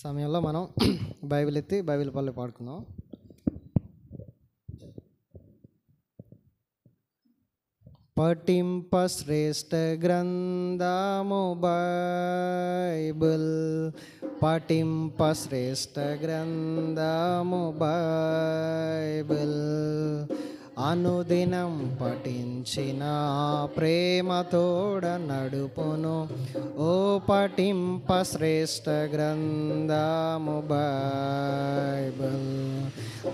సమయంలో మనం బైబిల్ ఎత్తి బైబిల్ పళ్ళు పాడుకుందాం. పఠింప శ్రేష్ఠ గ్రంథము బైబిల్, పఠింప శ్రేష్ఠ గ్రంథము బైబిల్. అనుదినం పఠించిన ప్రేమతోడ నడుపును, ఓ పఠింప శ్రేష్ఠ గ్రంథము Bible.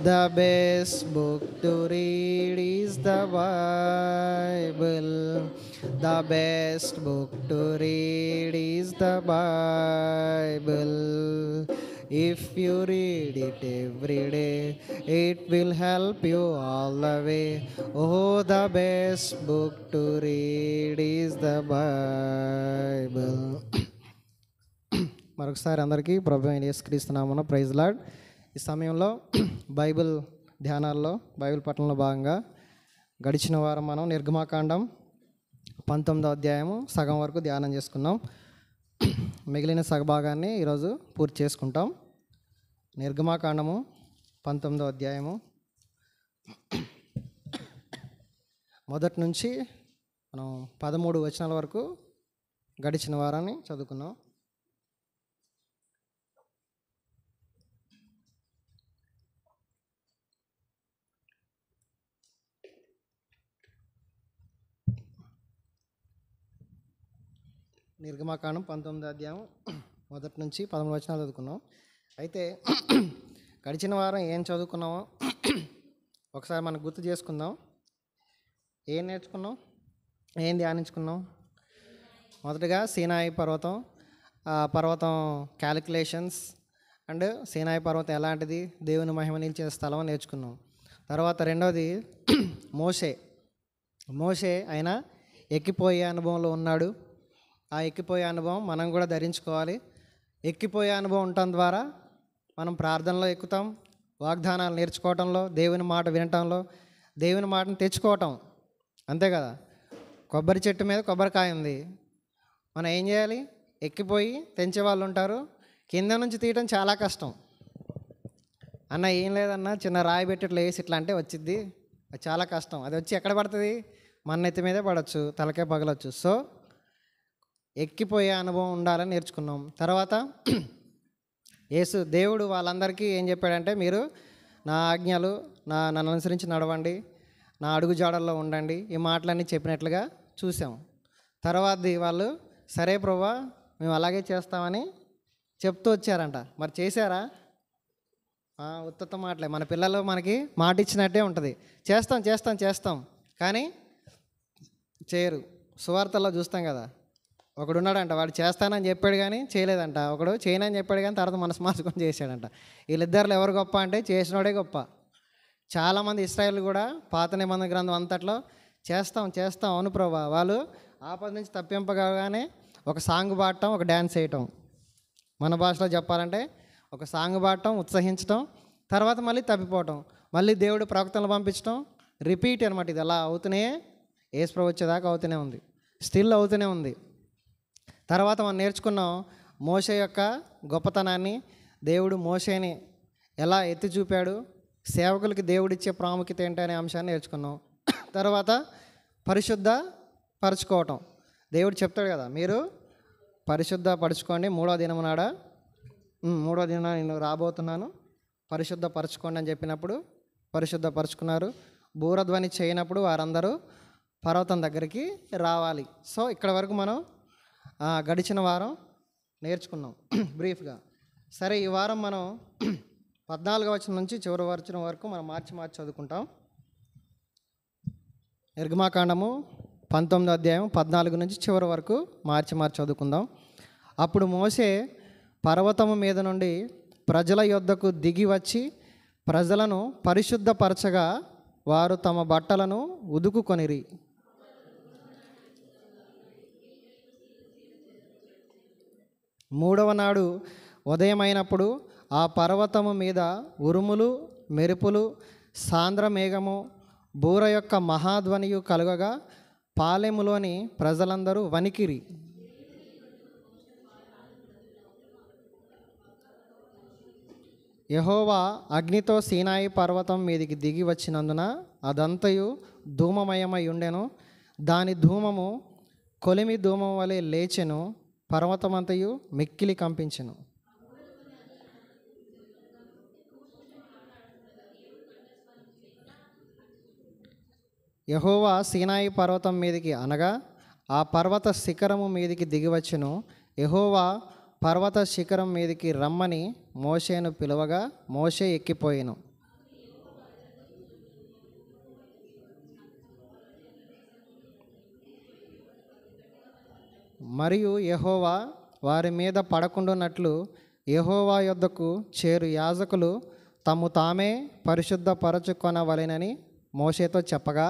The best book to read is the Bible. The best book to read is the Bible. If you read it every day, it will help you all the way. Oh, the best book to read is the Bible. మరొకసారి అందరికీ ప్రభు అయిన యేసుక్రీస్తు నామమున praise lord. ఈ సమయంలో Bible ధ్యానాల్లో Bible పఠనంలో భాగంగా గడిచిన వారం మనం నిర్గమాకాండం 19వ అధ్యాయము సగం వరకు ధ్యానం చేసుకున్నాం. మిగిలిన సగభాగాన్ని ఈరోజు పూర్తి చేసుకుంటాం. నిర్గమాకాండము 19వ అధ్యాయము మొదటి నుంచి మనం 13 వచనాల వరకు గడిచిన వారాన్ని చదువుకున్నాం. నిర్గమాకాండం 19వ అధ్యాయం మొదటి నుంచి 13 వచనాలు చదువుకున్నాం. అయితే గడిచిన వారం ఏం చదువుకున్నామో ఒకసారి మనం గుర్తు చేసుకుందాం. ఏం నేర్చుకున్నాం, ఏం ధ్యానించుకున్నాం? మొదటగా సీనాయి పర్వతం, పర్వతం క్యాలిక్యులేషన్స్ అండ్ సీనాయి పర్వతం ఎలాంటిది, దేవుని మహిమ నిలిచే స్థలం నేర్చుకున్నాం. తర్వాత రెండవది మోషే ఆయన ఎక్కిపోయే అనుభవంలో ఉన్నాడు. ఆ ఎక్కిపోయే అనుభవం మనం కూడా ధరించుకోవాలి. ఎక్కిపోయే అనుభవం ఉండటం ద్వారా మనం ప్రార్థనలో ఎక్కుతాం, వాగ్దానాలు నేర్చుకోవటంలో, దేవుని మాట వినటంలో, దేవుని మాటను తెచ్చుకోవటం. అంతే కదా. కొబ్బరి చెట్టు మీద కొబ్బరికాయ ఉంది, మనం ఏం చేయాలి? ఎక్కిపోయి తెంచే వాళ్ళు ఉంటారు, కింద నుంచి తీయటం చాలా కష్టం. అన్న ఏం లేదన్నా, చిన్న రాయి పెట్టి ఇట్లా వేసి ఇట్లా అంటే వచ్చిద్ది, అది చాలా కష్టం. అది వచ్చి ఎక్కడ పడుతుంది? మన నెత్తి మీదే పడవచ్చు, తలకే పగలవచ్చు. సో ఎక్కిపోయే అనుభవం ఉండాలని నేర్చుకున్నాం. తర్వాత దేవుడు వాళ్ళందరికీ ఏం చెప్పాడంటే, మీరు నా ఆజ్ఞలు నన్ను అనుసరించి నడవండి, నా అడుగు జాడల్లో ఉండండి, ఈ మాటలన్నీ చెప్పినట్లుగా చూసాం. తర్వాతది వాళ్ళు సరే ప్రభువా మేము అలాగే చేస్తామని చెప్తూ వచ్చారంట. మరి చేశారా? ఉత్తత మాటలే. మన పిల్లలు మనకి మాట ఇచ్చినట్టే ఉంటుంది, చేస్తాం చేస్తాం చేస్తాం కానీ చేయరు. సువార్తల్లో చూస్తాం కదా, ఒకడు ఉన్నాడంట, వాడు చేస్తానని చెప్పాడు కానీ చేయలేదంట, ఒకడు చేయనని చెప్పాడు కానీ తర్వాత మనసు మార్చుకొని చేశాడంట. వీళ్ళిద్దరిలో ఎవరు గొప్ప అంటే చేసినోడే గొప్ప. చాలామంది ఇశ్రాయేల్ కూడా పాత నిబంధన గ్రంథం అంతట్లో చేస్తాం చేస్తాం అవును ప్రభువా, వాళ్ళు ఆపద నుంచి తప్పింపగానే ఒక సాంగ్ పాడటం, ఒక డ్యాన్స్ వేయటం. మన భాషలో చెప్పాలంటే ఒక సాంగ్ పాడటం, ఉత్సహించటం, తర్వాత మళ్ళీ తప్పిపోవటం, మళ్ళీ దేవుడు ప్రవక్తలను పంపించడం, రిపీట్ అనమాట. ఇది అలా అవుతూనే యేసు ప్రభు వచ్చేదాకా అవుతూనే ఉంది, స్టిల్ అవుతూనే ఉంది. తర్వాత మనం నేర్చుకున్నాం మోషే యొక్క గొప్పతనాన్ని, దేవుడు మోషేని ఎలా ఎత్తి చూపాడు, సేవకులకి దేవుడిచ్చే ప్రాముఖ్యత ఏంటనే అంశాన్ని నేర్చుకున్నాం. తర్వాత పరిశుద్ధపరచుకోవటం. దేవుడు చెప్తాడు కదా, మీరు పరిశుద్ధపరచుకోండి, మూడో దినం నేను రాబోతున్నాను, పరిశుద్ధపరచుకోండి అని చెప్పినప్పుడు పరిశుద్ధపరచుకున్నారు. బూరధ్వని చేయనప్పుడు వారందరూ పర్వతం దగ్గరికి రావాలి. సో ఇక్కడ వరకు మనం గడిచిన వారం నేర్చుకున్నాం బ్రీఫ్గా. సరే, ఈ వారం మనం 14వ వచనం నుంచి చివరి వచనం వరకు మనం మార్చి చదువుకుంటాం. నిర్గమాకాండము 19వ అధ్యాయం 14 నుంచి చివరి వరకు మార్చి చదువుకుందాం. అప్పుడు మోషే పర్వతము మీద నుండి ప్రజల యొద్దకు దిగి వచ్చి ప్రజలను పరిశుద్ధపరచగా వారు తమ బట్టలను ఉదుకుకొనిరి. మూడవ నాడు ఉదయమైనప్పుడు ఆ పర్వతము మీద ఉరుములు, మెరుపులు, సాంద్ర మేఘము, బూర యొక్క మహాధ్వనియు కలుగగా పాలెములోని ప్రజలందరూ వణికిరి. యెహోవా అగ్నితో సీనాయి పర్వతం మీదికి దిగి వచ్చినందున అదంతయు ధూమమయమై ఉండెను. దాని ధూమము కొలిమి ధూమం వలె లేచెను. పర్వతమంతయు మిక్కిలి కంపించెను. యెహోవా సీనాయి పర్వతం మీదికి అనగా ఆ పర్వత శిఖరము మీదికి దిగివచ్చెను. యెహోవా పర్వత శిఖరం మీదికి రమ్మని మోషేను పిలువగా మోషే ఎక్కిపోయెను. మరియు యెహోవా వారి మీద పడకుండానట్లు యెహోవా యొద్దకు చేరు యాజకులు తమ్ము తామే పరిశుద్ధపరచుకొనవలెనని మోషేతో చెప్పగా,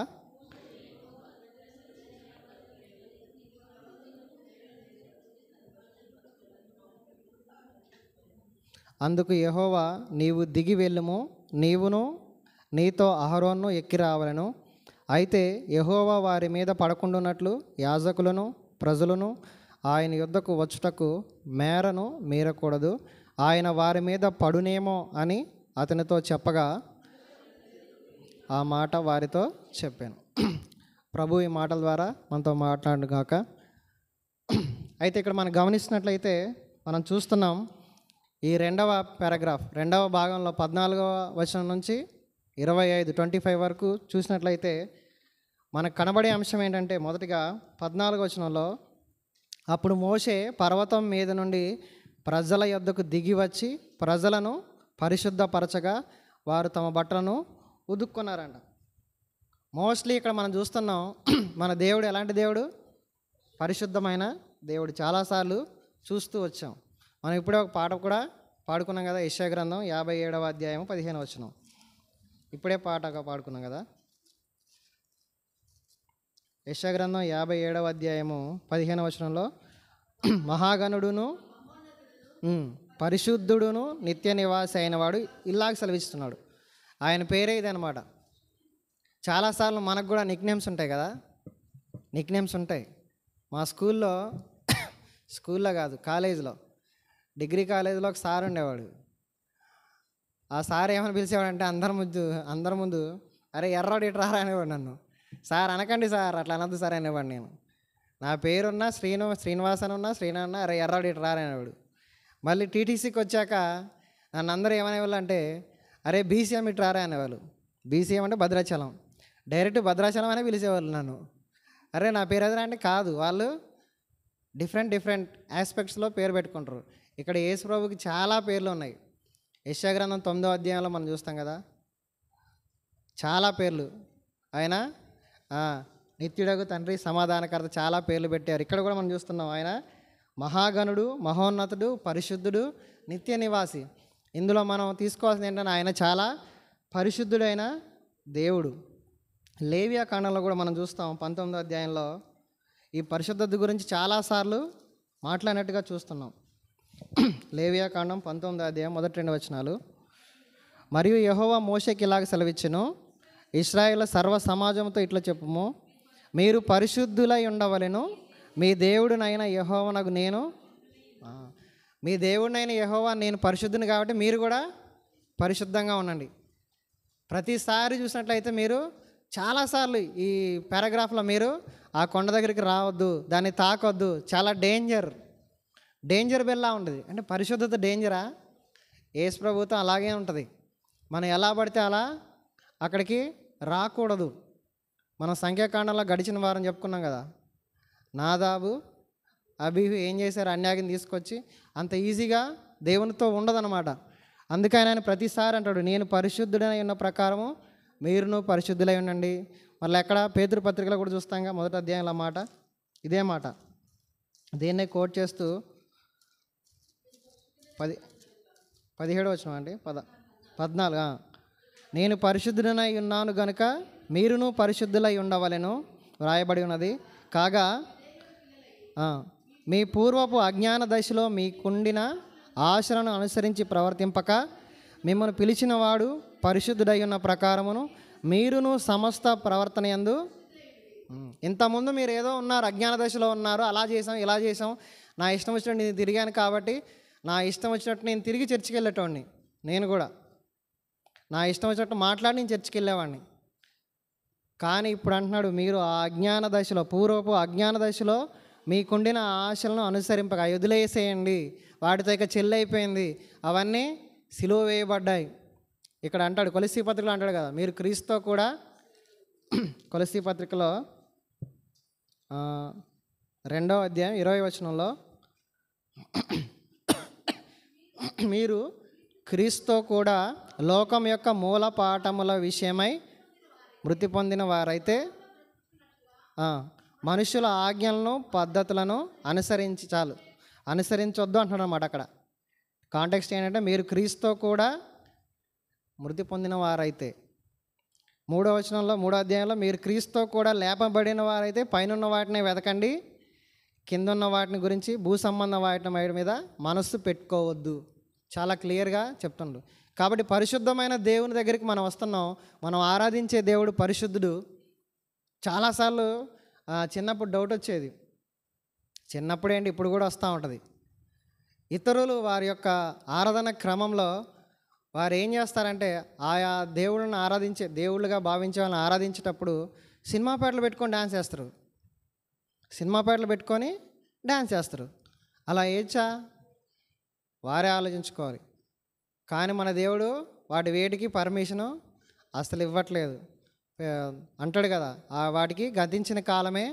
అందుకు యెహోవా, నీవు దిగి వెళ్ళుము, నీవును నీతో అహరోను ఎక్కి రావలను. అయితే యెహోవా వారి మీద పడకుండానట్లు యాజకులను ప్రజలను ఆయన యుద్ధకు వచ్చుటకు మేరను మీరకూడదు. ఆయన వారి మీద పడునేమో అని అతనితో చెప్పగా ఆ మాట వారితో చెప్పాను. ప్రభు ఈ మాటల ద్వారా మనతో మాట్లాడుగాక. అయితే ఇక్కడ మనం గమనిస్తున్నట్లయితే మనం చూస్తున్నాం, ఈ రెండవ పారాగ్రాఫ్ రెండవ భాగంలో 14వ వచనం నుంచి 25 వరకు చూసినట్లయితే మనకు కనబడే అంశం ఏంటంటే, మొదటిగా 14వ వచనంలో, అప్పుడు మోషే పర్వతం మీద నుండి ప్రజల యొద్దకు దిగి వచ్చి ప్రజలను పరిశుద్ధపరచగా వారు తమ బట్టలను ఉదుక్కున్నారంట. మోస్ట్లీ ఇక్కడ మనం చూస్తున్నాం, మన దేవుడు ఎలాంటి దేవుడు? పరిశుద్ధమైన దేవుడు. చాలాసార్లు చూస్తూ వచ్చాం. మనం ఇప్పుడే ఒక పాట కూడా పాడుకున్నాం కదా, యెషయా గ్రంథం 57వ అధ్యాయం 15వ వచనం. ఇప్పుడే పాట పాడుకున్నాం కదా, యెషయా గ్రంథం 57వ అధ్యాయము 15వ వచనంలో, మహాగణుడును పరిశుద్ధుడును నిత్య నివాసి అయిన వాడు ఇలాగ సెలవిస్తున్నాడు. ఆయన పేరే ఇదనమాట. చాలాసార్లు మనకు కూడా నిక్నేమ్స్ ఉంటాయి కదా, నిక్నేమ్స్ ఉంటాయి. మా స్కూల్లో కాదు, కాలేజీలో, డిగ్రీ కాలేజీలో ఒక సార్ ఉండేవాడు. ఆ సార్ ఏమని పిలిచేవాడంటే అందరి ముందు అరే ఎర్రాడు ఇటు రారా అనేవాడు నన్ను. సార్ అనకండి సార్, అట్లా అనద్దు సార్ అనేవాడు. నేను నా పేరున్నా శ్రీనివాస్ అని ఉన్నా శ్రీనాన్న, అరే ఎర్రాడు ఇటు రారా అనేవాడు. మళ్ళీ టీటీసీకి వచ్చాక నన్ను అందరూ ఏమనేవాళ్ళు అంటే, అరే బీసీఎం ఇటు రారా అనేవాళ్ళు. బీసీఎం అంటే భద్రాచలం, డైరెక్ట్ భద్రాచలం అనే పిలిచేవాళ్ళు నన్ను. అరే నా పేరు ఎదురా అంటే కాదు, వాళ్ళు డిఫరెంట్ ఆస్పెక్ట్స్లో పేరు పెట్టుకుంటారు. ఇక్కడ యేసు ప్రభుకి చాలా పేర్లు ఉన్నాయి. యెషయా గ్రంథం 9వ అధ్యాయంలో మనం చూస్తాం కదా, చాలా పేర్లు. ఆయన నిత్యుడగు తండ్రి, సమాధానకర్త, చాలా పేర్లు పెట్టారు. ఇక్కడ కూడా మనం చూస్తున్నాం, ఆయన మహాగణుడు, మహోన్నతుడు, పరిశుద్ధుడు, నిత్య నివాసి. ఇందులో మనం తీసుకోవాల్సింది ఏంటంటే, ఆయన చాలా పరిశుద్ధుడైన దేవుడు. లేవియా కాండంలో కూడా మనం చూస్తాం, 19వ అధ్యాయంలో ఈ పరిశుద్ధత గురించి చాలాసార్లు మాట్లాడినట్టుగా చూస్తున్నాం. లేవియా కాండం 19వ అధ్యాయం 1-2 వచనాలు. మరియు యెహోవా మోషేకి ఇలాగ సెలవిచ్చెను, ఇశ్రాయేలు సర్వ సమాజంతో ఇట్లా చెప్పుము, మీరు పరిశుద్ధులై ఉండవలెను, మీ దేవుడినైన యెహోవానగు నేను, మీ దేవుడినైన యెహోవా నేను పరిశుద్ధుని కాబట్టి మీరు కూడా పరిశుద్ధంగా ఉండండి. ప్రతిసారి చూసినట్లయితే మీరు చాలాసార్లు ఈ పారాగ్రాఫ్లో మీరు ఆ కొండ దగ్గరికి రావద్దు, దాన్ని తాకొద్దు, చాలా డేంజర్ బెల్లా ఉంటుంది. అంటే పరిశుద్ధత డేంజరా? యేసు ప్రభుత్వం అలాగే ఉంటుంది. మనం ఎలా పడితే అలా అక్కడికి రాకూడదు. మనం సంఖ్యాకాండంలో గడిచిన వారం చెప్పుకున్నాం కదా, నాదాబు అబీహు ఏం చేశారు? అన్యాగిని తీసుకొచ్చి అంత ఈజీగా దేవునితో ఉండదన్నమాట. అందుకని ఆయన ప్రతిసారి అంటాడు, నేను పరిశుద్ధుడై ఉన్న ప్రకారము మీరును పరిశుద్ధులై ఉండండి. మళ్ళీ ఎక్కడ పేతురు పత్రికలో కూడా చూస్తాంగా, 1వ అధ్యాయంలో మాట ఇదే మాట. దీన్నే కోట్ చేస్తూ 17వ వచనం అండి, 14 నేను పరిశుద్ధుడనై ఉన్నాను గనుక మీరును పరిశుద్ధులై ఉండవలెను వ్రాయబడి ఉన్నది. కాగా మీ పూర్వపు అజ్ఞాన దశలో మీకుండిన ఆశలను అనుసరించి ప్రవర్తింపక మిమ్మల్ని పిలిచిన వాడు పరిశుద్ధుడై ఉన్న ప్రకారమును మీరును సమస్త ప్రవర్తన యందు, ఇంతకుముందు మీరు ఏదో ఉన్నారు, అజ్ఞాన దశలో ఉన్నారు, అలా చేసాం ఇలా చేసాం, నా ఇష్టం వచ్చినట్టు నేను తిరిగాను కాబట్టి నా ఇష్టం వచ్చినట్టు నేను తిరిగి చర్చికి వెళ్ళేటోడిని, నేను కూడా నా ఇష్టం వచ్చినట్టు మాట్లాడి నేను చర్చికి వెళ్ళేవాడిని. కానీ ఇప్పుడు అంటున్నాడు, మీరు ఆ అజ్ఞాన దశలో, పూర్వపు అజ్ఞాన దశలో మీకుండిన ఆశలను అనుసరింపక వదిలేసేయండి. వాటితో ఇక చెల్లైపోయింది, అవన్నీ సిలువ వేయబడ్డాయి. ఇక్కడ అంటాడు, కొలసీ పత్రికలో అంటాడు కదా, మీరు క్రీస్తుతో కూడా, కొలసీ పత్రికలో 2వ అధ్యాయం 20వ వచనంలో, మీరు క్రీస్తుతో కూడా లోకం యొక్క మూల పాఠముల విషయమై మృతి పొందిన వారైతే మనుషుల ఆజ్ఞలను పద్ధతులను అనుసరించొద్దు అంటున్నాడు అన్నమాట. అక్కడ కాంటెక్స్ట్ ఏంటంటే, మీరు క్రీస్తుతో కూడా మృతి పొందిన వారైతే, 3వ వచనంలో 3వ అధ్యాయంలో, మీరు క్రీస్తుతో కూడా లేపబడిన వారైతే పైనున్న వాటిని వెతకండి, కిందున్న వాటిని గురించి భూ సంబంధ వాటి మీద మనస్సు పెట్టుకోవద్దు. చాలా క్లియర్గా చెప్తుండ్రు. కాబట్టి పరిశుద్ధమైన దేవుని దగ్గరికి మనం వస్తున్నాం. మనం ఆరాధించే దేవుడు పరిశుద్ధుడు. చాలాసార్లు చిన్నప్పుడు డౌట్ వచ్చేది, చిన్నప్పుడు ఏంటి ఇప్పుడు కూడా వస్తూ ఉంటుంది. ఇతరులు వారి యొక్క ఆరాధన క్రమంలో వారు ఏం చేస్తారంటే, ఆయా దేవుళ్ళని ఆరాధించే, దేవుళ్ళుగా భావించే వాళ్ళని ఆరాధించేటప్పుడు సినిమా పాటలు పెట్టుకొని డ్యాన్స్ చేస్తారు. సినిమా పాటలు పెట్టుకొని డ్యాన్స్ చేస్తారు. అలా ఏచ్చా వారే ఆలోచించుకోవాలి. కానీ మన దేవుడు వాటి వేటికి పర్మిషను అసలు ఇవ్వట్లేదు. అంటాడు కదా, వాటికి గతించిన కాలమే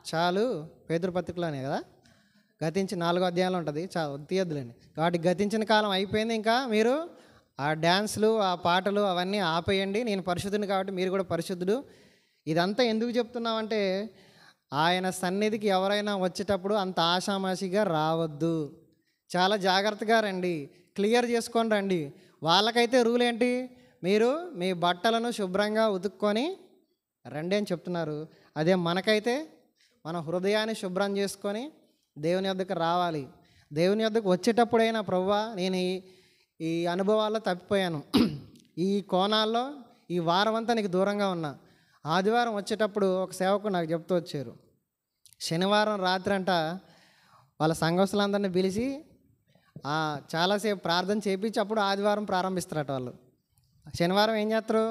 చాలు. పేతురు పత్రికలోనే కదా, గతించి 4వ అధ్యాయంలో ఉంటుంది, తీయద్దులేండి. వాటికి గతించిన కాలం అయిపోయింది, ఇంకా మీరు ఆ డ్యాన్స్లు, ఆ పాటలు అవన్నీ ఆపేయండి, నేను పరిశుద్ధుని కాబట్టి మీరు కూడా పరిశుద్ధుడు. ఇదంతా ఎందుకు చెప్తున్నామంటే, ఆయన సన్నిధికి ఎవరైనా వచ్చేటప్పుడు అంత ఆషామాషిగా రావద్దు, చాలా జాగ్రత్తగా రండి, క్లియర్ చేసుకొని రండి. వాళ్ళకైతే రూల్ ఏంటి, మీరు మీ బట్టలను శుభ్రంగా ఉతుక్కొని రండి అని చెప్తున్నారు. అదే మనకైతే మన హృదయాన్ని శుభ్రం చేసుకొని దేవుని వద్దకు రావాలి. దేవుని వద్దకు వచ్చేటప్పుడైనా, ప్రభువా నేను ఈ అనుభవాల్లో తప్పిపోయాను, ఈ కోణాల్లో ఈ వారం అంతా నీకు దూరంగా ఉన్నా. ఆదివారం వచ్చేటప్పుడు ఒక సేవకుడు నాకు చెప్తూ వచ్చారు, శనివారం రాత్రి అంట వాళ్ళ సంఘస్థులందరినీ పిలిచి చాలాసేపు ప్రార్థన చేయించి అప్పుడు ఆదివారం ప్రారంభిస్తారట వాళ్ళు. శనివారం ఏం చేస్తారు,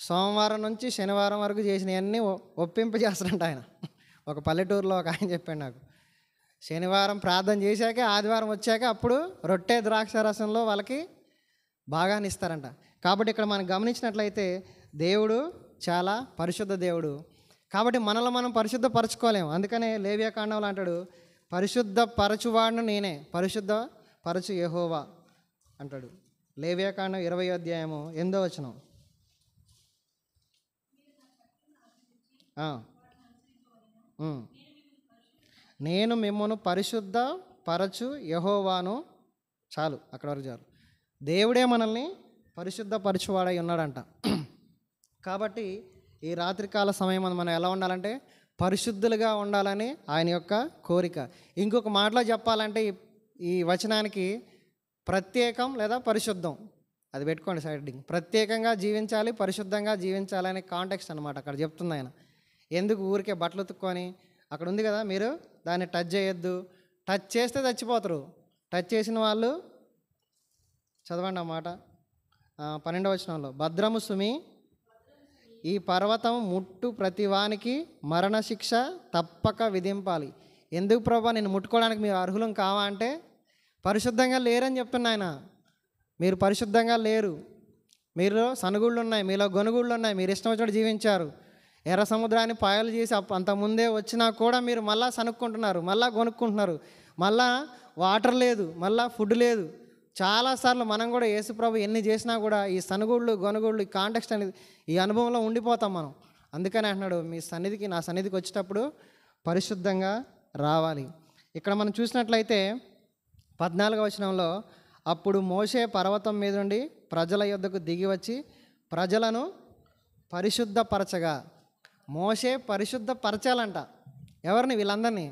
సోమవారం నుంచి శనివారం వరకు చేసినవన్నీ ఒప్పింపజేస్తారంట ఆయన. ఒక పల్లెటూరులో ఒక ఆయన చెప్పాడు నాకు, శనివారం ప్రార్థన చేశాక ఆదివారం వచ్చాక అప్పుడు రొట్టె ద్రాక్ష రసంలో వాళ్ళకి బాగానే ఇస్తారంట. కాబట్టి ఇక్కడ మనం గమనించినట్లయితే దేవుడు చాలా పరిశుద్ధ దేవుడు. కాబట్టి మనలో మనం పరిశుద్ధపరచుకోలేము. అందుకనే లేవియాకాండంలో అంటాడు, పరిశుద్ధ పరచువాడును నేనే, పరిశుద్ధ పరచు యెహోవా అంటాడు. లేవియాకాండం 20వ అధ్యాయము 8వ వచనం. నేను మిమ్మల్ని పరిశుద్ధ పరచు యెహోవాను. చాలు, అక్కడ వరకు చాలు. దేవుడే మనల్ని పరిశుద్ధపరచువాడై ఉన్నాడంట. కాబట్టి ఈ రాత్రికాల సమయం మనం ఎలా ఉండాలంటే పరిశుద్ధులుగా ఉండాలని ఆయన యొక్క కోరిక. ఇంకొక మాటలో చెప్పాలంటే ఈ వచనానికి ప్రత్యేకం లేదా పరిశుద్ధం, అది పెట్టుకోండి సైడింగ్. ప్రత్యేకంగా జీవించాలి, పరిశుద్ధంగా జీవించాలి అనే కాంటెక్స్ట్ అనమాట అక్కడ చెప్తుంది ఆయన. ఎందుకు ఊరికే బట్టలు ఉతుక్కొని, అక్కడ ఉంది కదా, మీరు దాన్ని టచ్ చేయొద్దు, టచ్ చేస్తే చచ్చిపోతారు. టచ్ చేసిన వాళ్ళు చదవండి ఆ మాట 12వ వచనంలో, భద్రము సుమి, ఈ పర్వతం ముట్టు ప్రతివానికి మరణశిక్ష తప్పక విధింపాలి. ఎందుకు ప్రభా నేను ముట్టుకోవడానికి మీరు అర్హులం కావా అంటే, పరిశుద్ధంగా లేరని చెప్తున్నా ఆయన. మీరు పరిశుద్ధంగా లేరు, మీలో సనుగుళ్ళు ఉన్నాయి, మీలో గొనుగుళ్ళు ఉన్నాయి, మీరు ఇష్టం వచ్చినట్టు జీవించారు. ఎర్ర సముద్రాన్ని పాయలు చేసి అంతకుముందే వచ్చినా కూడా మీరు మళ్ళీ సనుక్కుంటున్నారు, మళ్ళీ కొనుక్కుంటున్నారు, మళ్ళా వాటర్ లేదు, మళ్ళీ ఫుడ్ లేదు. చాలాసార్లు మనం కూడా యేసుప్రభు ఎన్ని చేసినా కూడా ఈ సనుగుళ్ళు గొనుగుళ్ళు ఈ కాంటెక్స్ట్ అనేది ఈ అనుభవంలో ఉండిపోతాం మనం. అందుకని అంటున్నాడు, మీ సన్నిధికి నా సన్నిధికి వచ్చేటప్పుడు పరిశుద్ధంగా రావాలి. ఇక్కడ మనం చూసినట్లయితే 14వ వచనంలో, అప్పుడు మోషే పర్వతం మీద నుండి ప్రజల యొద్దకు దిగి వచ్చి ప్రజలను పరిశుద్ధపరచగా. మోషే పరిశుద్ధపరచాలంట ఎవరిని, వీళ్ళందరినీ,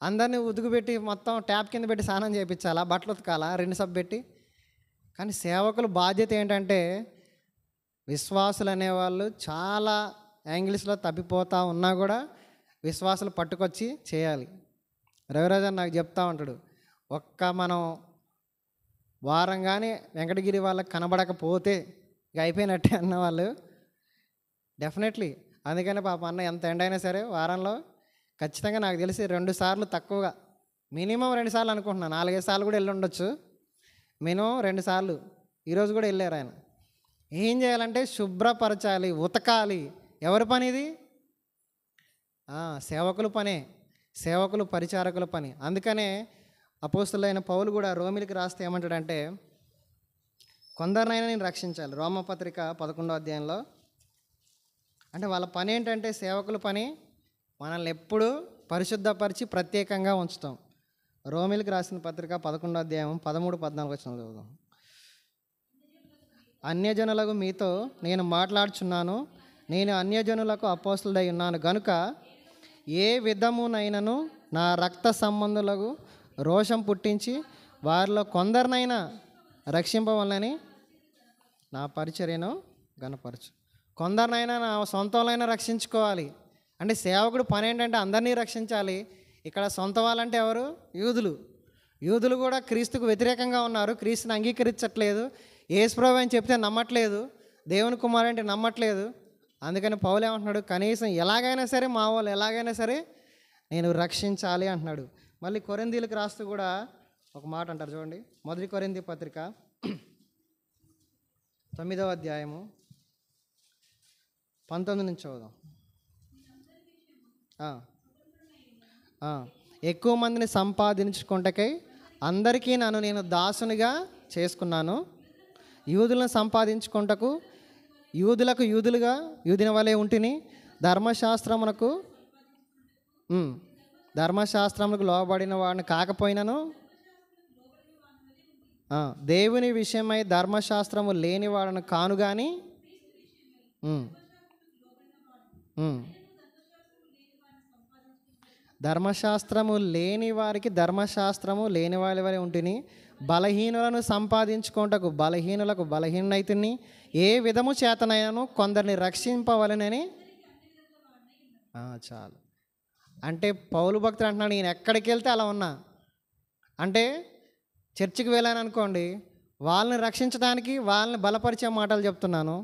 అందరినీ ఉతుకుపెట్టి మొత్తం ట్యాప్ కింద పెట్టి స్నానం చేయించాలా, బట్టలు ఉతకాలా 2 సబ్బు పెట్టి. కానీ సేవకుల బాధ్యత ఏంటంటే, విశ్వాసులు అనేవాళ్ళు చాలా యాంగిల్స్లో తప్పిపోతూ ఉన్నా కూడా విశ్వాసులు పట్టుకొచ్చి చేయాలి. రవిరాజన్ నాకు చెప్తా ఉంటాడు, మనం వారం కానీ వెంకటగిరి వాళ్ళకి కనబడకపోతే ఇక అయిపోయినట్టే అన్న వాళ్ళు డెఫినెట్లీ. అందుకని పాప అన్న ఎంత ఎండ అయినా సరే వారంలో ఖచ్చితంగా నాకు తెలిసి 2 సార్లు తక్కువగా, మినిమం 2 సార్లు అనుకుంటున్నాను, 4-5 సార్లు కూడా వెళ్ళి ఉండొచ్చు. మినిమం 2 సార్లు ఈరోజు కూడా వెళ్ళారు ఆయన. ఏం చేయాలంటే శుభ్రపరచాలి, ఉతకాలి. ఎవరి పని ఇది? సేవకుల పనే, సేవకులు పరిచారకుల పని. అందుకనే అపోస్తులైన పౌలు కూడా రోమిలికి రాస్తే ఏమంటాడంటే, కొందరినైనా నేను రక్షించాలి. రోమపత్రిక 11వ అధ్యాయంలో. అంటే వాళ్ళ పని ఏంటంటే, సేవకుల పని మనల్ని ఎప్పుడూ పరిశుద్ధపరిచి ప్రత్యేకంగా ఉంచుతాం. రోమిలికి రాసిన పత్రిక 11వ అధ్యాయం 13-14 వచనాలు చదువుదాం. అన్యజనులకు మీతో నేను మాట్లాడుచున్నాను, నేను అన్యజనులకు అపోస్తులుడై ఉన్నాను గనుక ఏ విధమునైనను నా రక్త సంబంధులకు రోషం పుట్టించి వారిలో కొందరినైనా రక్షింపవాలని నా పరిచర్యను గనపరచు. కొందరినైనా నా సొంతంలో రక్షించుకోవాలి. అంటే సేవకుడు పని ఏంటంటే అందరినీ రక్షించాలి. ఇక్కడ సొంత వాళ్ళంటే ఎవరు? యూదులు. యూదులు కూడా క్రీస్తుకు వ్యతిరేకంగా ఉన్నారు, క్రీస్తుని అంగీకరించట్లేదు, యేసుప్రభువు అని చెప్తే నమ్మట్లేదు, దేవుని కుమారుడు అంటే నమ్మట్లేదు. అందుకని పౌలు ఏమంటున్నాడు, కనీసం ఎలాగైనా సరే మా వాళ్ళు ఎలాగైనా సరే నేను రక్షించాలి అంటున్నాడు. మళ్ళీ కొరింథీయులకు రాస్తూ కూడా ఒక మాట అంటారు చూడండి. మొదటి కొరింథీ పత్రిక 9వ అధ్యాయము 19 నుంచి చదువుదాం. ఎక్కువ మందిని సంపాదించుకుంటకై అందరికీ నేను దాసునిగా చేసుకున్నాను. యూదులను సంపాదించుకుంటకు యూదులకు యూదులుగా యూదిన వలె ఉంటిని. ధర్మశాస్త్రములకు లోబడిన వాడిని కాకపోయినను దేవుని విషయమై ధర్మశాస్త్రము లేని వాడను కాను కానీ ధర్మశాస్త్రము లేని వారికి ధర్మశాస్త్రము లేని వాళ్ళ వలె ఉంటిని. బలహీనులను సంపాదించుకుంటకు బలహీనులకు బలహీనైతుని. ఏ విధము చేతనైనాను కొందరిని రక్షింపవలనని. చాలు. అంటే పౌలు భక్తుడు అంటున్నాడు, నేను ఎక్కడికి వెళ్తే అలా ఉన్నా. అంటే చర్చికి వెళ్ళాను అనుకోండి, వాళ్ళని రక్షించడానికి వాళ్ళని బలపరిచే మాటలు చెప్తున్నాను.